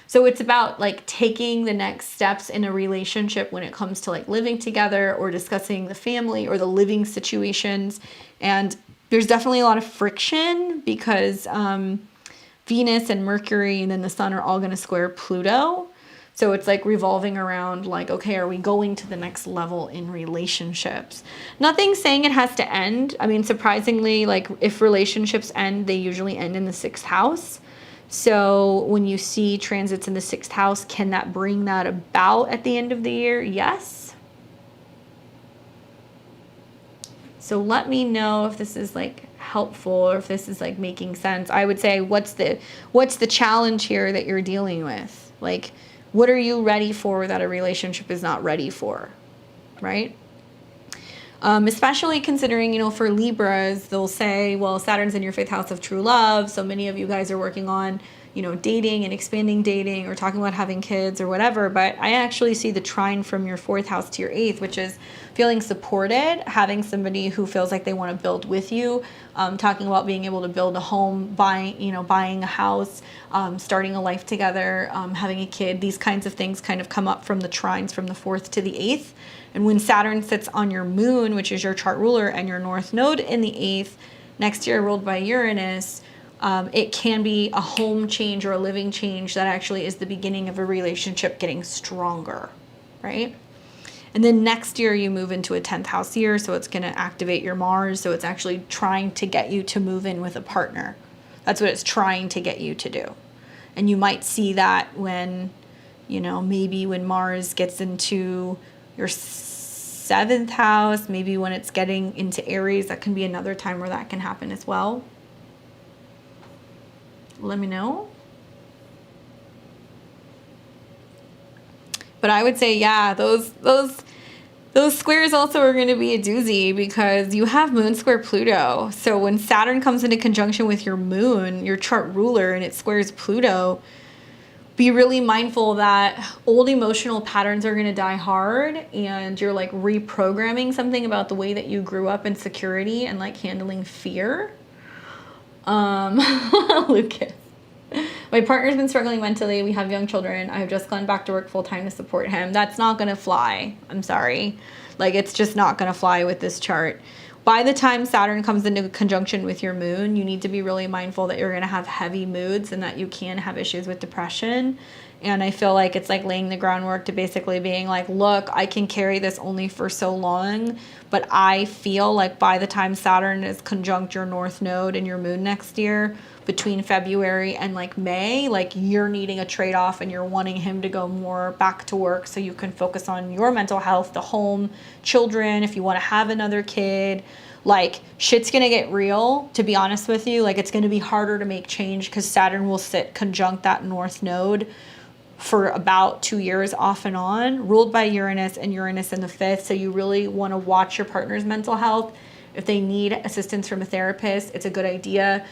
So it's about like taking the next steps in a relationship when it comes to like living together or discussing the family or the living situations. And there's definitely a lot of friction because Venus and Mercury and then the sun are all going to square Pluto. So it's like revolving around like, okay, are we going to the next level in relationships? Nothing saying it has to end. I mean, surprisingly, like if relationships end, they usually end in the 6th house. So when you see transits in the 6th house, can that bring that about at the end of the year? Yes. So let me know if this is like helpful or if this is like making sense. I would say, what's the challenge here that you're dealing with? Like, what are you ready for that a relationship is not ready for, right? Especially considering, you know, for Libras, they'll say, well, Saturn's in your 5th house of true love. So many of you guys are working on, you know, dating and expanding dating or talking about having kids or whatever. But I actually see the trine from your 4th house to your 8th, which is feeling supported, having somebody who feels like they want to build with you, talking about being able to build a home, buying a house, starting a life together, having a kid. These kinds of things kind of come up from the trines from the 4th to the 8th. And when Saturn sits on your moon, which is your chart ruler, and your north node in the 8th, next year ruled by Uranus, it can be a home change or a living change that actually is the beginning of a relationship getting stronger, right? And then next year you move into a 10th house year, so it's going to activate your Mars. So it's actually trying to get you to move in with a partner. That's what it's trying to get you to do. And you might see that when, you know, maybe when Mars gets into your 7th house, maybe when it's getting into Aries, that can be another time where that can happen as well. Let me know. But I would say, yeah, those squares also are going to be a doozy because you have moon square Pluto. So when Saturn comes into conjunction with your moon, your chart ruler, and it squares Pluto, be really mindful that old emotional patterns are going to die hard, and you're like reprogramming something about the way that you grew up in security and like handling fear. Lucas. My partner's been struggling mentally. We have young children. I have just gone back to work full time to support him. That's not going to fly. I'm sorry. Like, it's just not going to fly with this chart. By the time Saturn comes into conjunction with your moon, you need to be really mindful that you're going to have heavy moods and that you can have issues with depression. And I feel like it's like laying the groundwork to basically being like, look, I can carry this only for so long, but I feel like by the time Saturn is conjunct your North Node and your moon next year, between February and like May, like you're needing a trade-off and you're wanting him to go more back to work so you can focus on your mental health, the home, children, if you want to have another kid. Like shit's gonna get real, to be honest with you. Like it's gonna be harder to make change because Saturn will sit conjunct that North Node for about 2 years off and on, ruled by Uranus, and Uranus in the 5th. So you really want to watch your partner's mental health. If they need assistance from a therapist, it's a good idea.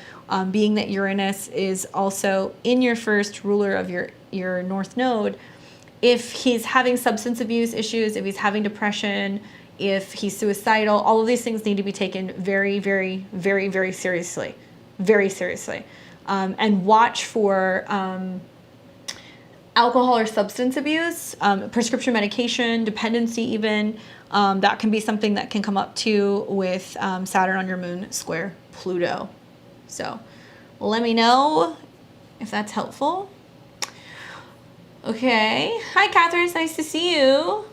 Being that Uranus is also in your first, ruler of your North Node, if he's having substance abuse issues, if he's having depression, if he's suicidal, all of these things need to be taken very, very, very, very seriously. Very seriously. And watch for alcohol or substance abuse, prescription medication, dependency even. That can be something that can come up too with Saturn on your moon square Pluto. So let me know if that's helpful. Okay. Hi, Catherine. It's nice to see you.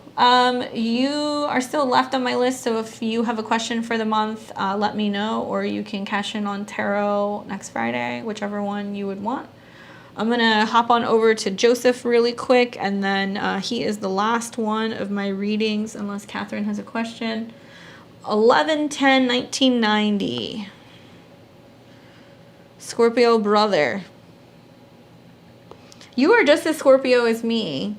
You are still left on my list, so if you have a question for the month, let me know, or you can cash in on tarot next Friday, whichever one you would want. I'm gonna hop on over to Joseph really quick, and then he is the last one of my readings, unless Catherine has a question. 11/10/1990. Scorpio brother. You are just as Scorpio as me.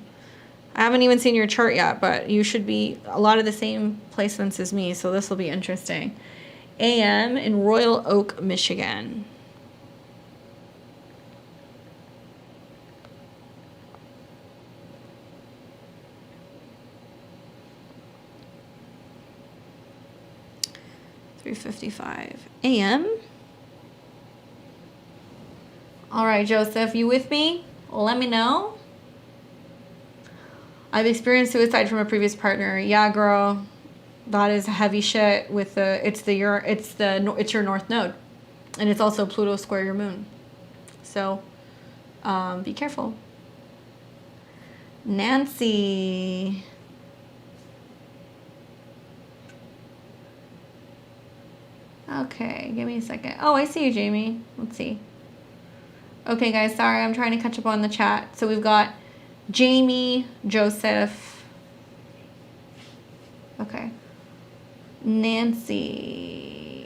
I haven't even seen your chart yet, but you should be a lot of the same placements as me, so this will be interesting. AM in Royal Oak, Michigan. .55 AM. All right, Joseph, you with me? Let me know. I've experienced suicide from a previous partner. Yeah, girl, that is heavy shit. With it's your North Node, and it's also Pluto square your moon. So, be careful. Nancy. Okay, give me a second. Oh, I see you, Jamie. Let's see. Okay, guys, sorry, I'm trying to catch up on the chat. So we've got Jamie, Joseph. Okay. Nancy.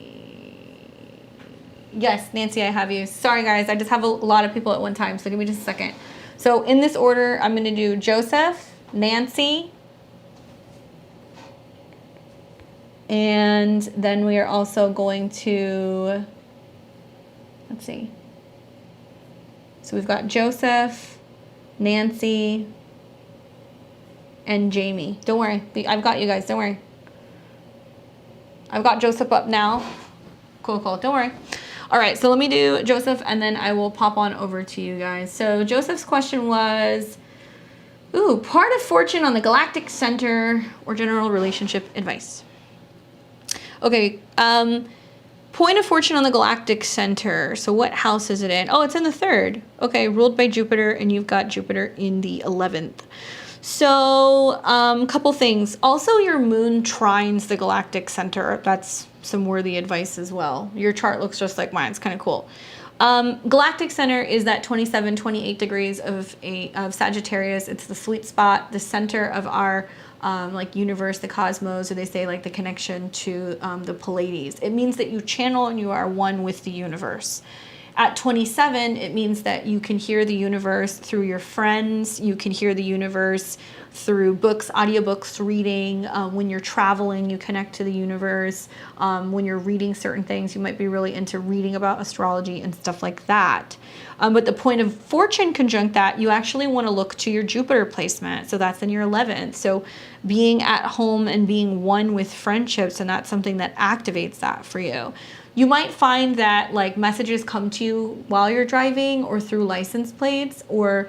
Yes, Nancy, I have you. Sorry, guys, I just have a lot of people at one time, so give me just a second. So in this order, I'm going to do Joseph, Nancy, and then we are also going to, let's see. So we've got Joseph, Nancy, and Jamie. Don't worry. I've got you guys. Don't worry. I've got Joseph up now. Cool, cool. Don't worry. All right. So let me do Joseph, and then I will pop on over to you guys. So Joseph's question was, part of fortune on the galactic center or general relationship advice. Okay, point of fortune on the galactic center. So what house is it in? Oh, it's in the 3rd. Okay, ruled by Jupiter, and you've got Jupiter in the 11th. So, couple things. Also, your moon trines the galactic center. That's some worthy advice as well. Your chart looks just like mine. It's kind of cool. Galactic center is that 27, 28 degrees of Sagittarius. It's the sweet spot, the center of our like universe, the cosmos, or they say like the connection to the Pleiades. It means that you channel and you are one with the universe. At 27, it means that you can hear the universe through your friends. You can hear the universe through books, audiobooks, reading. When you're traveling, you connect to the universe. When you're reading certain things, you might be really into reading about astrology and stuff like that. But the point of fortune conjunct that, you actually want to look to your Jupiter placement. So that's in your 11th. So being at home and being one with friendships, and that's something that activates that for you. You might find that like messages come to you while you're driving or through license plates, or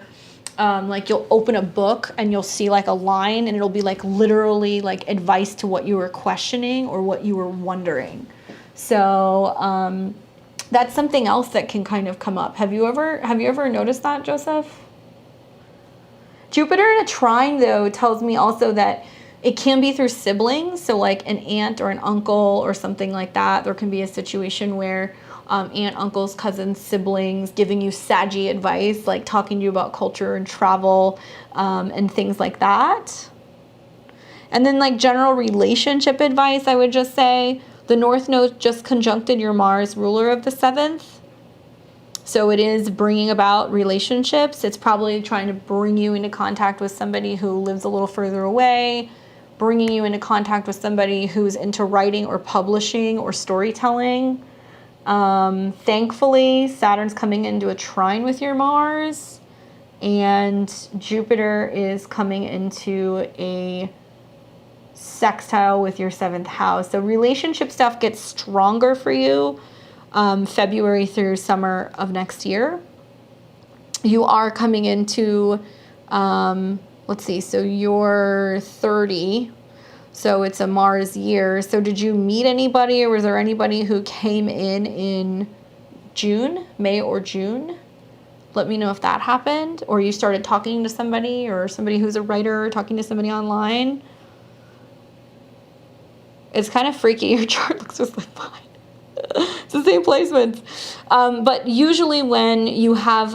like you'll open a book and you'll see like a line and it'll be like literally like advice to what you were questioning or what you were wondering. So that's something else that can kind of come up. Have you ever noticed that, Joseph? Jupiter in a trine, though, tells me also that it can be through siblings. So like an aunt or an uncle or something like that. There can be a situation where aunt, uncles, cousins, siblings giving you saggy advice, like talking to you about culture and travel and things like that. And then like general relationship advice, I would just say the North Node just conjuncted your Mars ruler of the 7th. So it is bringing about relationships. It's probably trying to bring you into contact with somebody who lives a little further away, bringing you into contact with somebody who's into writing or publishing or storytelling. Thankfully, Saturn's coming into a trine with your Mars, and Jupiter is coming into a sextile with your 7th house. So relationship stuff gets stronger for you February through summer of next year. You are coming into, let's see, so you're 30. So it's a Mars year. So did you meet anybody, or was there anybody who came in June, May or June? Let me know if that happened, or you started talking to somebody, or somebody who's a writer talking to somebody online. It's kind of freaky. Your chart looks just like mine. It's the same placements. But usually when you have,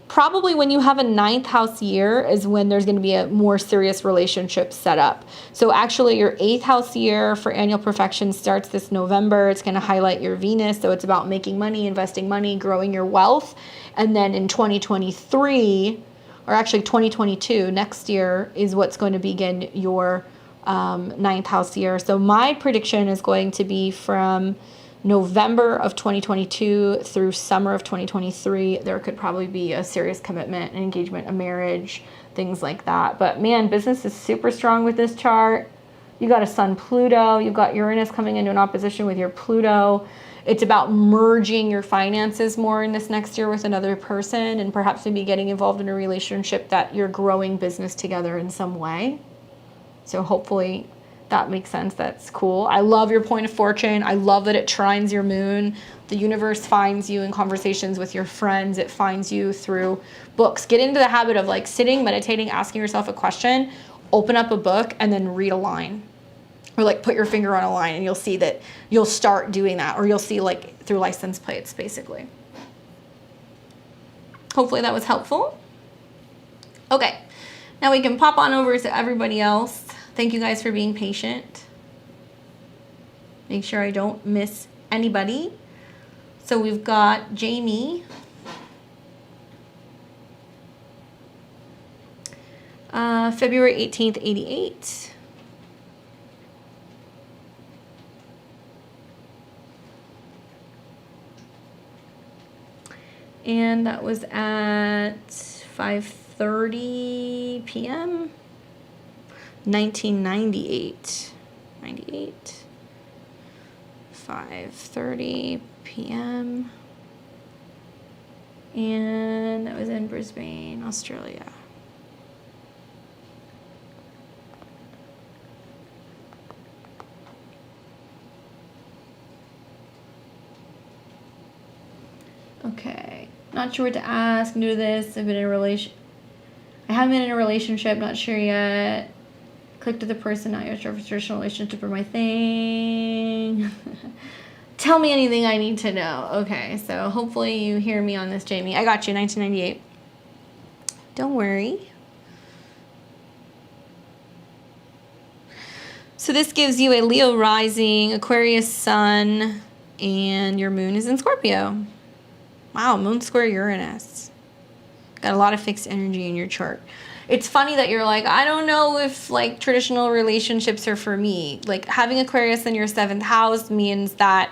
probably when you have a 9th house year is when there's going to be a more serious relationship set up. So actually your 8th house year for annual perfection starts this November. It's going to highlight your Venus. So it's about making money, investing money, growing your wealth. And then in 2023, or actually 2022, next year is what's going to begin your 9th house year. So my prediction is going to be from November of 2022 through summer of 2023. There could probably be a serious commitment, an engagement, a marriage, things like that. But man, business is super strong with this chart. You got a Sun Pluto, you've got Uranus coming into an opposition with your Pluto. It's about merging your finances more in this next year with another person, and perhaps maybe getting involved in a relationship that you're growing business together in some way. So hopefully that makes sense. That's cool. I love your point of fortune. I love that it trines your moon. The universe finds you in conversations with your friends. It finds you through books. Get into the habit of like sitting, meditating, asking yourself a question, open up a book, and then read a line. Or like put your finger on a line, and you'll see that you'll start doing that. Or you'll see like through license plates, basically. Hopefully that was helpful. Okay, now we can pop on over to everybody else. Thank you guys for being patient. Make sure I don't miss anybody. So we've got Jamie. February 18th, 88. And that was at 5:30 p.m. 1998. 5:30 p.m. And that was in Brisbane, Australia. Okay. Not sure what to ask. New to this. I haven't been in a relationship. Not sure yet. Click to the person. Not yet sure if it's a traditional relationship or my thing. Tell me anything I need to know. Okay. So hopefully you hear me on this, Jamie. I got you. 1998. Don't worry. So this gives you a Leo rising, Aquarius sun, and your moon is in Scorpio. Wow, moon square Uranus. Got a lot of fixed energy in your chart. It's funny that you're like, I don't know if like traditional relationships are for me. Like having Aquarius in your 7th house means that,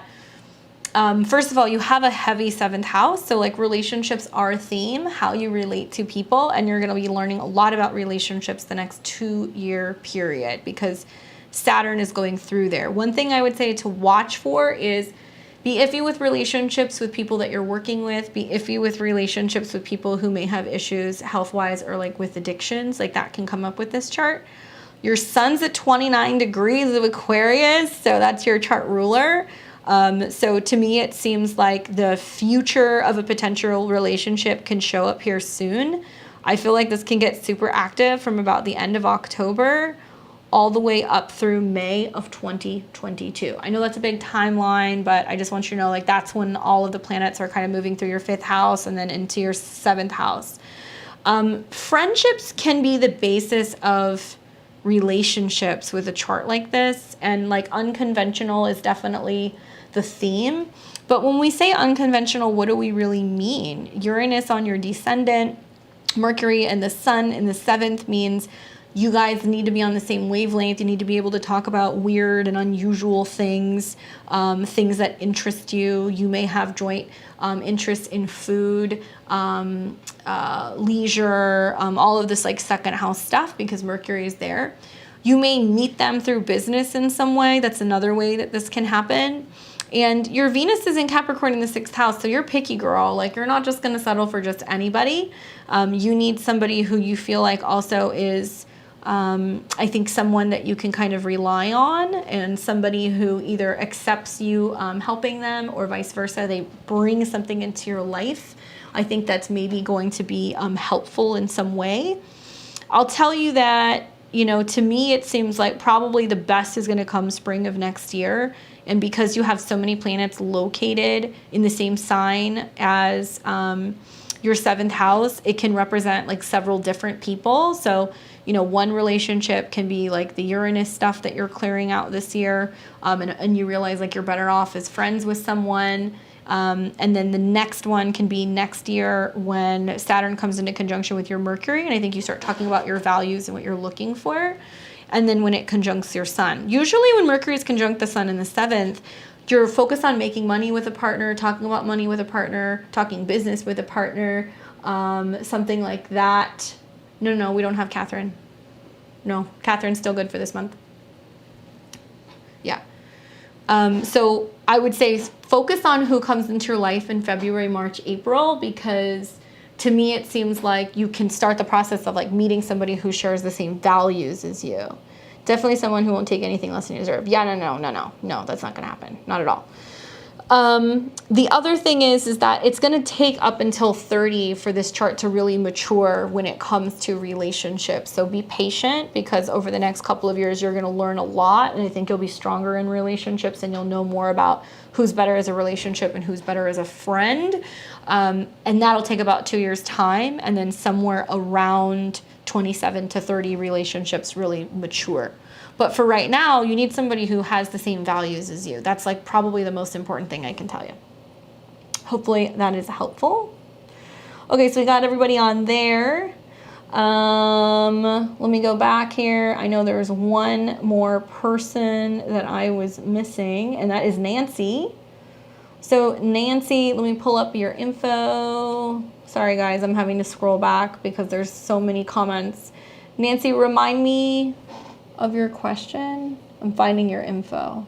first of all, you have a heavy 7th house. So like relationships are a theme, how you relate to people. And you're going to be learning a lot about relationships the next 2-year period because Saturn is going through there. One thing I would say to watch for is be iffy with relationships with people that you're working with. Be iffy with relationships with people who may have issues health-wise or like with addictions. Like that can come up with this chart. Your sun's at 29 degrees of Aquarius, so that's your chart ruler. So to me, it seems like the future of a potential relationship can show up here soon. I feel like this can get super active from about the end of October all the way up through May of 2022. I know that's a big timeline, but I just want you to know, like, that's when all of the planets are kind of moving through your 5th house and then into your 7th house. Friendships can be the basis of relationships with a chart like this, and like unconventional is definitely the theme. But when we say unconventional, what do we really mean? Uranus on your descendant, Mercury and the sun in the 7th means you guys need to be on the same wavelength. You need to be able to talk about weird and unusual things, things that interest you. You may have joint interests in food, leisure, all of this like 2nd house stuff because Mercury is there. You may meet them through business in some way. That's another way that this can happen. And your Venus is in Capricorn in the 6th house, so you're picky, girl. Like, you're not just going to settle for just anybody. You need somebody who you feel like also is, I think, someone that you can kind of rely on, and somebody who either accepts you helping them or vice versa. They bring something into your life. I think that's maybe going to be helpful in some way. I'll tell you that, you know, to me, it seems like probably the best is going to come spring of next year. And because you have so many planets located in the same sign as your 7th house, it can represent like several different people. So, you know, one relationship can be like the Uranus stuff that you're clearing out this year. And you realize like you're better off as friends with someone. And then the next one can be next year when Saturn comes into conjunction with your Mercury. And I think you start talking about your values and what you're looking for. And then when it conjuncts your sun. Usually when Mercury is conjunct the sun in the 7th, you're focused on making money with a partner, talking about money with a partner, talking business with a partner, something like that. No, we don't have Catherine. No, Catherine's still good for this month. Yeah. So I would say focus on who comes into your life in February, March, April, because to me, it seems like you can start the process of like meeting somebody who shares the same values as you. Definitely someone who won't take anything less than you deserve. Yeah, no, that's not gonna happen. Not at all. The other thing is that it's going to take up until 30 for this chart to really mature when it comes to relationships. So be patient, because over the next couple of years, you're going to learn a lot. And I think you'll be stronger in relationships, and you'll know more about who's better as a relationship and who's better as a friend. And that'll take about 2 years' time. And then somewhere around 27 to 30, relationships really mature. But for right now, you need somebody who has the same values as you. That's like probably the most important thing I can tell you. Hopefully that is helpful. Okay, so we got everybody on there. Let me go back here. I know there's one more person that I was missing, and that is Nancy. So Nancy, let me pull up your info. Sorry guys, I'm having to scroll back because there's so many comments. Nancy, remind me of your question. I'm finding your info.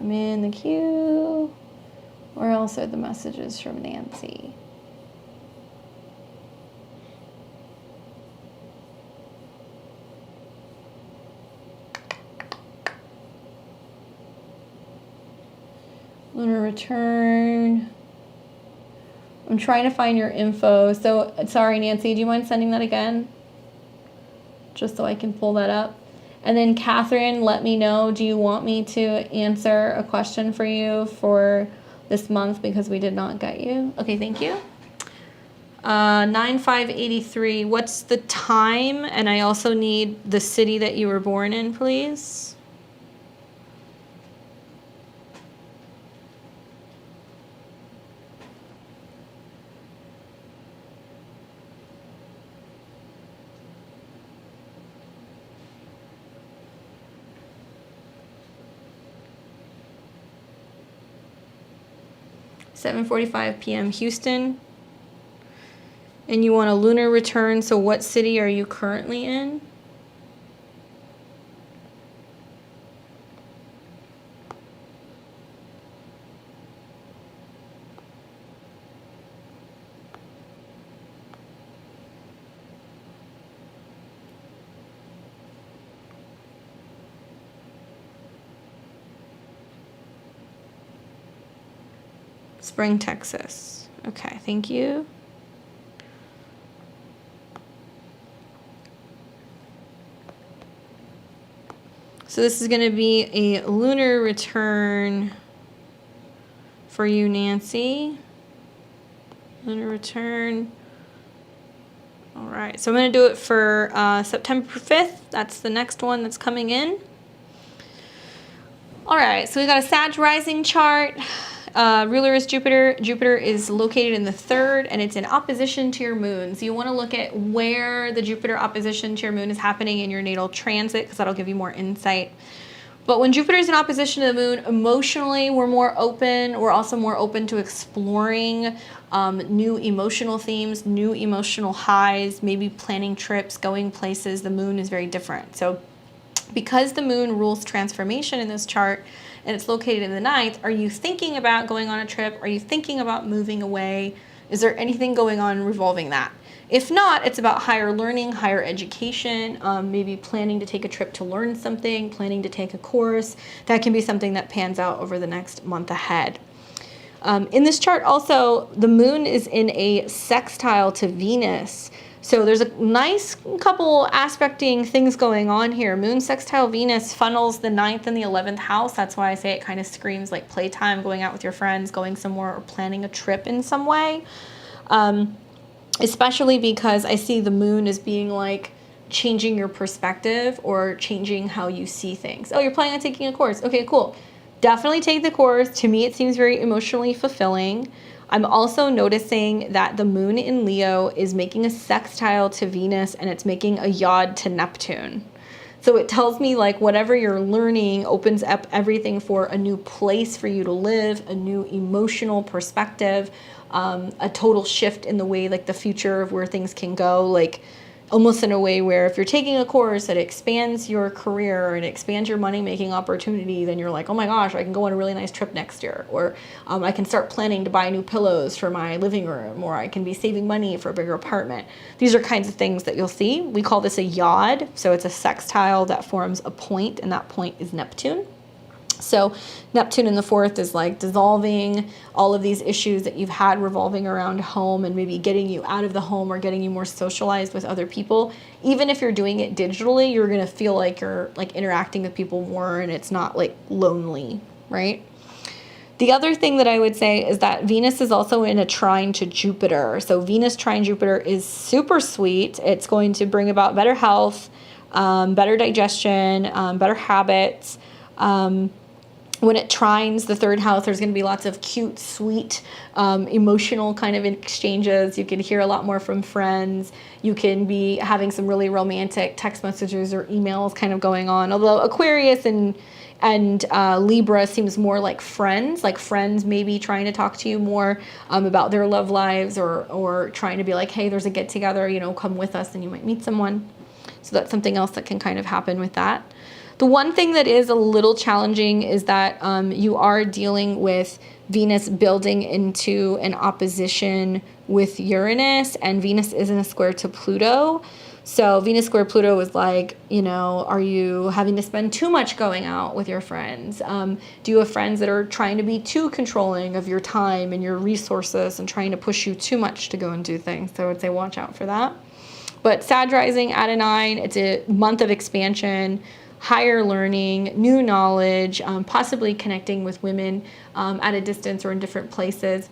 I'm in the queue. Where else are the messages from Nancy? Lunar return. I'm trying to find your info. So, sorry, Nancy, do you mind sending that again? Just so I can pull that up. And then Catherine, let me know, do you want me to answer a question for you for this month because we did not get you? Okay, thank you. 9583, what's the time? And I also need the city that you were born in, please. (7:45 p.m. Houston). And you want a lunar return, so what city are you currently in? Spring, Texas. Okay, thank you. So this is going to be a lunar return for you, Nancy. Lunar return. All right, so I'm going to do it for September 5th. That's the next one that's coming in. All right, so we got a Sag rising chart. Ruler is Jupiter. Jupiter is located in the 3rd, and it's in opposition to your moon. So you want to look at where the Jupiter opposition to your moon is happening in your natal transit, because that'll give you more insight. But when Jupiter is in opposition to the moon, emotionally, we're more open. We're also more open to exploring new emotional themes, new emotional highs, maybe planning trips, going places. The moon is very different. So because the moon rules transformation in this chart, and it's located in the 9th, are you thinking about going on a trip? Are you thinking about moving away? Is there anything going on revolving that? If not, it's about higher learning, higher education, maybe planning to take a trip to learn something, planning to take a course. That can be something that pans out over the next month ahead. In this chart also, the moon is in a sextile to Venus. So there's a nice couple aspecting things going on here. Moon sextile Venus funnels the 9th and the 11th house. That's why I say it kind of screams like playtime, going out with your friends, going somewhere, or planning a trip in some way. Especially because I see the moon as being like changing your perspective or changing how you see things. Oh, you're planning on taking a course. Okay, cool. Definitely take the course. To me, it seems very emotionally fulfilling. I'm also noticing that the moon in Leo is making a sextile to Venus, and it's making a yod to Neptune. So it tells me like whatever you're learning opens up everything for a new place for you to live, a new emotional perspective, a total shift in the way like the future of where things can go, like almost in a way where if you're taking a course that expands your career and expands your money-making opportunity, then you're like, oh my gosh, I can go on a really nice trip next year. Or I can start planning to buy new pillows for my living room, or I can be saving money for a bigger apartment. These are kinds of things that you'll see. We call this a yod. So it's a sextile that forms a point, and that point is Neptune. So Neptune in the 4th is like dissolving all of these issues that you've had revolving around home, and maybe getting you out of the home or getting you more socialized with other people. Even if you're doing it digitally, you're going to feel like you're like interacting with people more, and it's not like lonely, right? The other thing that I would say is that Venus is also in a trine to Jupiter. So Venus trine Jupiter is super sweet. It's going to bring about better health, better digestion, better habits. When it trines the 3rd house, there's going to be lots of cute, sweet, emotional kind of exchanges. You can hear a lot more from friends. You can be having some really romantic text messages or emails kind of going on. Although Aquarius and Libra seems more like friends maybe trying to talk to you more about their love lives, or trying to be like, hey, there's a get together, you know, come with us and you might meet someone. So that's something else that can kind of happen with that. The one thing that is a little challenging is that you are dealing with Venus building into an opposition with Uranus, and Venus is in a square to Pluto. So Venus square Pluto is like, you know, are you having to spend too much going out with your friends? Do you have friends that are trying to be too controlling of your time and your resources and trying to push you too much to go and do things? So I would say watch out for that. But Sag rising at a 9, it's a month of expansion, higher learning, new knowledge, possibly connecting with women at a distance or in different places.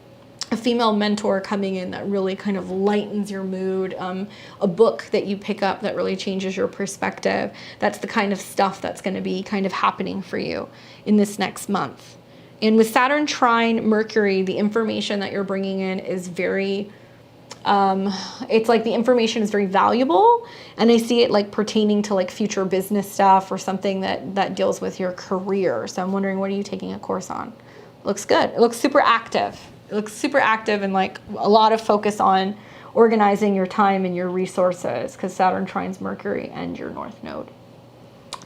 A female mentor coming in that really kind of lightens your mood, a book that you pick up that really changes your perspective. That's the kind of stuff that's going to be kind of happening for you in this next month. And with Saturn trine Mercury, the information that you're bringing in is very it's like the information is very valuable, and I see it like pertaining to like future business stuff or something that deals with your career. So I'm wondering, what are you taking a course on? Looks good. It looks super active. It looks super active, and like a lot of focus on organizing your time and your resources, because Saturn trines Mercury and your North Node.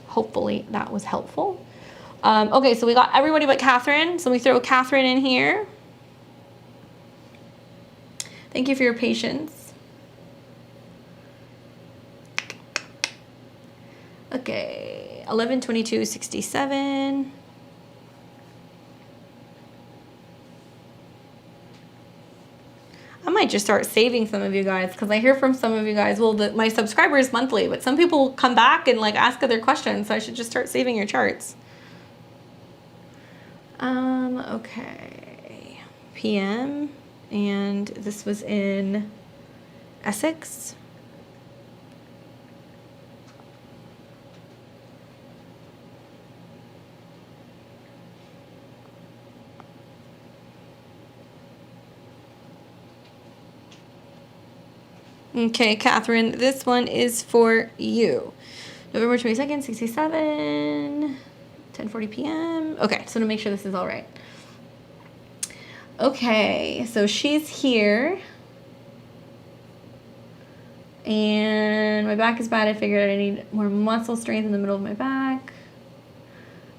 Hopefully that was helpful. Okay, so we got everybody but Catherine. So we throw Catherine in here. Thank you for your patience. Okay, 11/22/67. might just start saving some of you guys, because I hear from some of you guys, well, my subscriber is monthly, but some people come back and like ask other questions, so I should just start saving your charts. Okay. PM, and this was in Essex. Okay, Catherine, this one is for you. November 22nd, 67, 10:40 p.m. Okay, so to make sure this is all right. Okay, so she's here. And my back is bad. I figured I need more muscle strength in the middle of my back.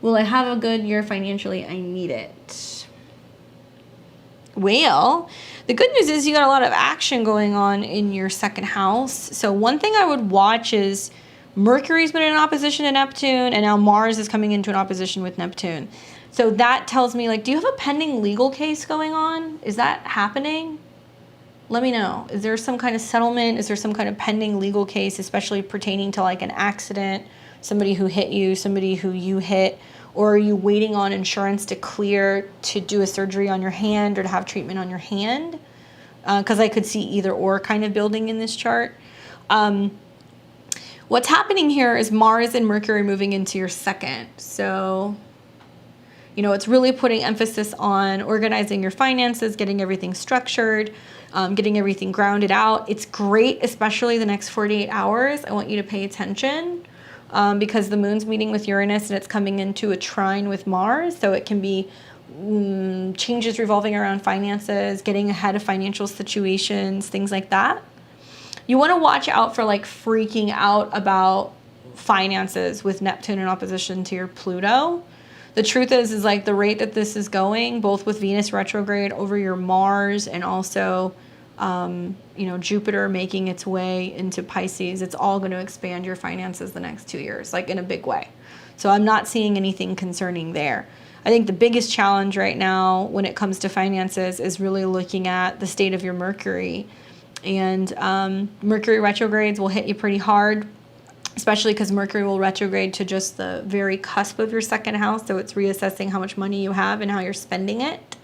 Will I have a good year financially? I need it. Well, the good news is you got a lot of action going on in your second house. So one thing I would watch is Mercury's been in opposition to Neptune, and now Mars is coming into an opposition with Neptune. So that tells me, like, do you have a pending legal case going on? Is that happening? Let me know. Is there some kind of settlement? Is there some kind of pending legal case, especially pertaining to like an accident, somebody who hit you, somebody who you hit? Or are you waiting on insurance to clear to do a surgery on your hand or to have treatment on your hand? Because I could see either or kind of building in this chart. What's happening here is Mars and Mercury moving into your second. So, you know, it's really putting emphasis on organizing your finances, getting everything structured, getting everything grounded out. It's great, especially the next 48 hours. I want you to pay attention. Because the moon's meeting with Uranus and it's coming into a trine with Mars. So it can be changes revolving around finances, getting ahead of financial situations, things like that. You want to watch out for like freaking out about finances with Neptune in opposition to your Pluto. The truth is like the rate that this is going, both with Venus retrograde over your Mars and also you know, Jupiter making its way into Pisces, it's all going to expand your finances the next 2 years, like in a big way. So I'm not seeing anything concerning there. I think the biggest challenge right now when it comes to finances is really looking at the state of your Mercury. And Mercury retrogrades will hit you pretty hard, especially because Mercury will retrograde to just the very cusp of your second house. So it's reassessing how much money you have and how you're spending it.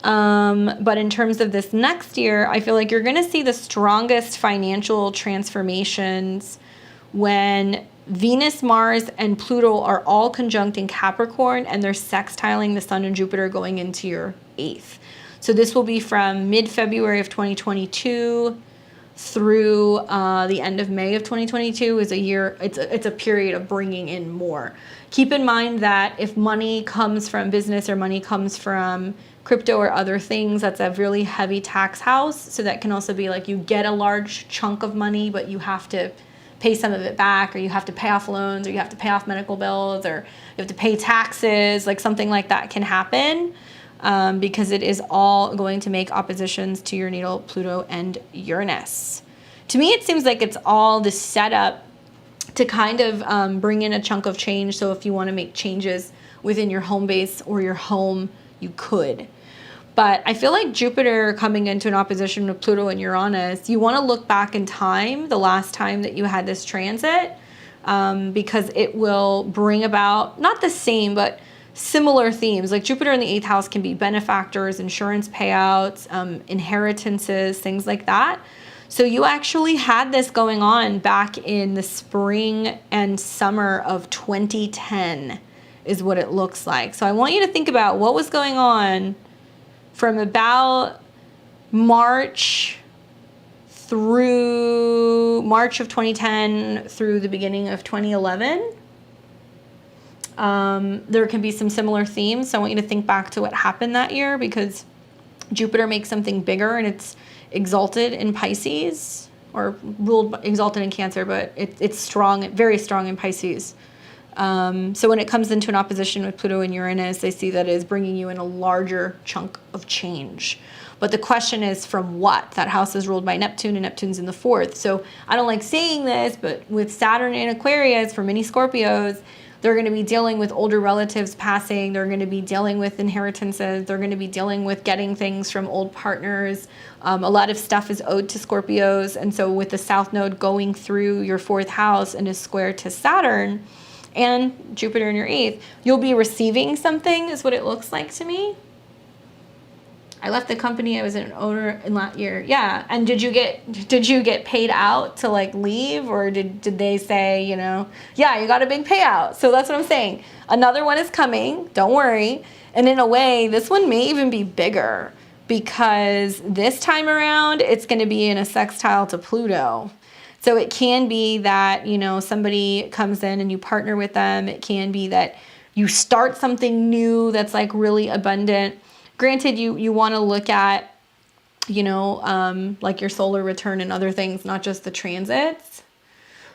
But in terms of this next year, I feel like you're going to see the strongest financial transformations when Venus, Mars, and Pluto are all conjunct in Capricorn and they're sextiling the Sun and Jupiter going into your 8th. So this will be from mid-February of 2022 through the end of May of 2022 is a year. It's a period of bringing in more. Keep in mind that if money comes from business or money comes from crypto or other things, that's a really heavy tax house. So that can also be like you get a large chunk of money, but you have to pay some of it back, or you have to pay off loans, or you have to pay off medical bills, or you have to pay taxes. Like something like that can happen because it is all going to make oppositions to your natal Pluto and Uranus. To me, it seems like it's all the setup to kind of bring in a chunk of change. So if you want to make changes within your home base or your home, you could. But I feel like Jupiter coming into an opposition with Pluto and Uranus, you want to look back in time, the last time that you had this transit, because it will bring about, not the same, but similar themes. Like Jupiter in the 8th house can be benefactors, insurance payouts, inheritances, things like that. So you actually had this going on back in the spring and summer of 2010 is what it looks like. So I want you to think about what was going on from about March through March of 2010 through the beginning of 2011. There can be some similar themes. So I want you to think back to what happened that year, because Jupiter makes something bigger and it's exalted in Pisces, or exalted in Cancer, but it's strong, very strong in Pisces. So when it comes into an opposition with Pluto and Uranus, they see that it is bringing you in a larger chunk of change. But the question is from what? That house is ruled by Neptune, and Neptune's in the 4th. So I don't like saying this, but with Saturn in Aquarius, for many Scorpios, They're going to be dealing with older relatives passing. They're going to be dealing with inheritances. They're going to be dealing with getting things from old partners. A lot of stuff is owed to Scorpios. And so with the South Node going through your 4th house and is square to Saturn and Jupiter in your 8th, you'll be receiving something is what it looks like to me. I left the company I was an owner in that year. Yeah. And did you get paid out to like leave, or did they say, you know, yeah, you got a big payout. So that's what I'm saying. Another one is coming. Don't worry. And in a way, this one may even be bigger because this time around, it's going to be in a sextile to Pluto. So it can be that, you know, somebody comes in and you partner with them. It can be that you start something new that's like really abundant. Granted, you want to look at, you know, like your solar return and other things, not just the transits.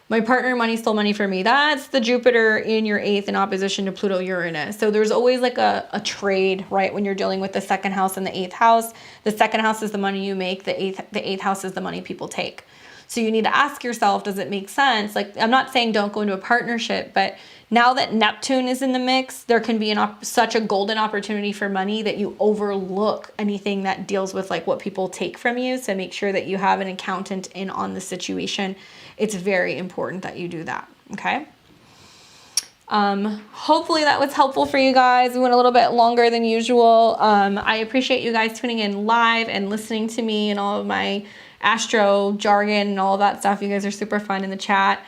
My partner money stole money from me. That's the Jupiter in your 8th in opposition to Pluto Uranus. So there's always like a trade, right? When you're dealing with the 2nd house and the 8th house. The 2nd house is the money you make. The 8th house is the money people take. So you need to ask yourself, does it make sense? Like, I'm not saying don't go into a partnership, but now that Neptune is in the mix, there can be such a golden opportunity for money that you overlook anything that deals with like what people take from you. So make sure that you have an accountant in on the situation. It's very important that you do that, okay? Hopefully that was helpful for you guys. We went a little bit longer than usual. I appreciate you guys tuning in live and listening to me and all of my astro jargon and all of that stuff. You guys are super fun in the chat.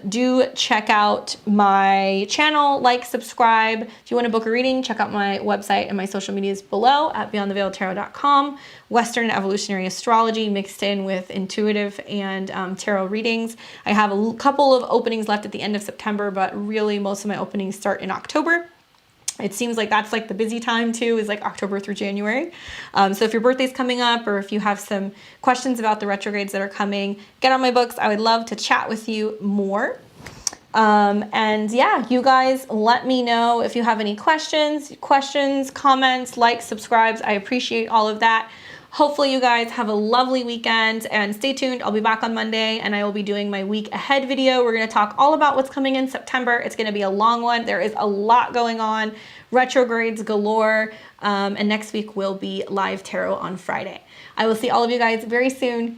Do check out my channel, like, subscribe. If you want to book a reading, check out my website and my social medias below at beyondtheveiltarot.com. Western evolutionary astrology mixed in with intuitive and tarot readings. I have a couple of openings left at the end of September, but really most of my openings start in October. It seems like that's like the busy time too, is like October through January. So if your birthday's coming up, or if you have some questions about the retrogrades that are coming, get on my books. I would love to chat with you more. And yeah, you guys let me know if you have any questions, comments, likes, subscribes. I appreciate all of that. Hopefully you guys have a lovely weekend, and stay tuned. I'll be back on Monday and I will be doing my week ahead video. We're going to talk all about what's coming in September. It's going to be a long one. There is a lot going on, retrogrades galore. And next week will be live tarot on Friday. I will see all of you guys very soon.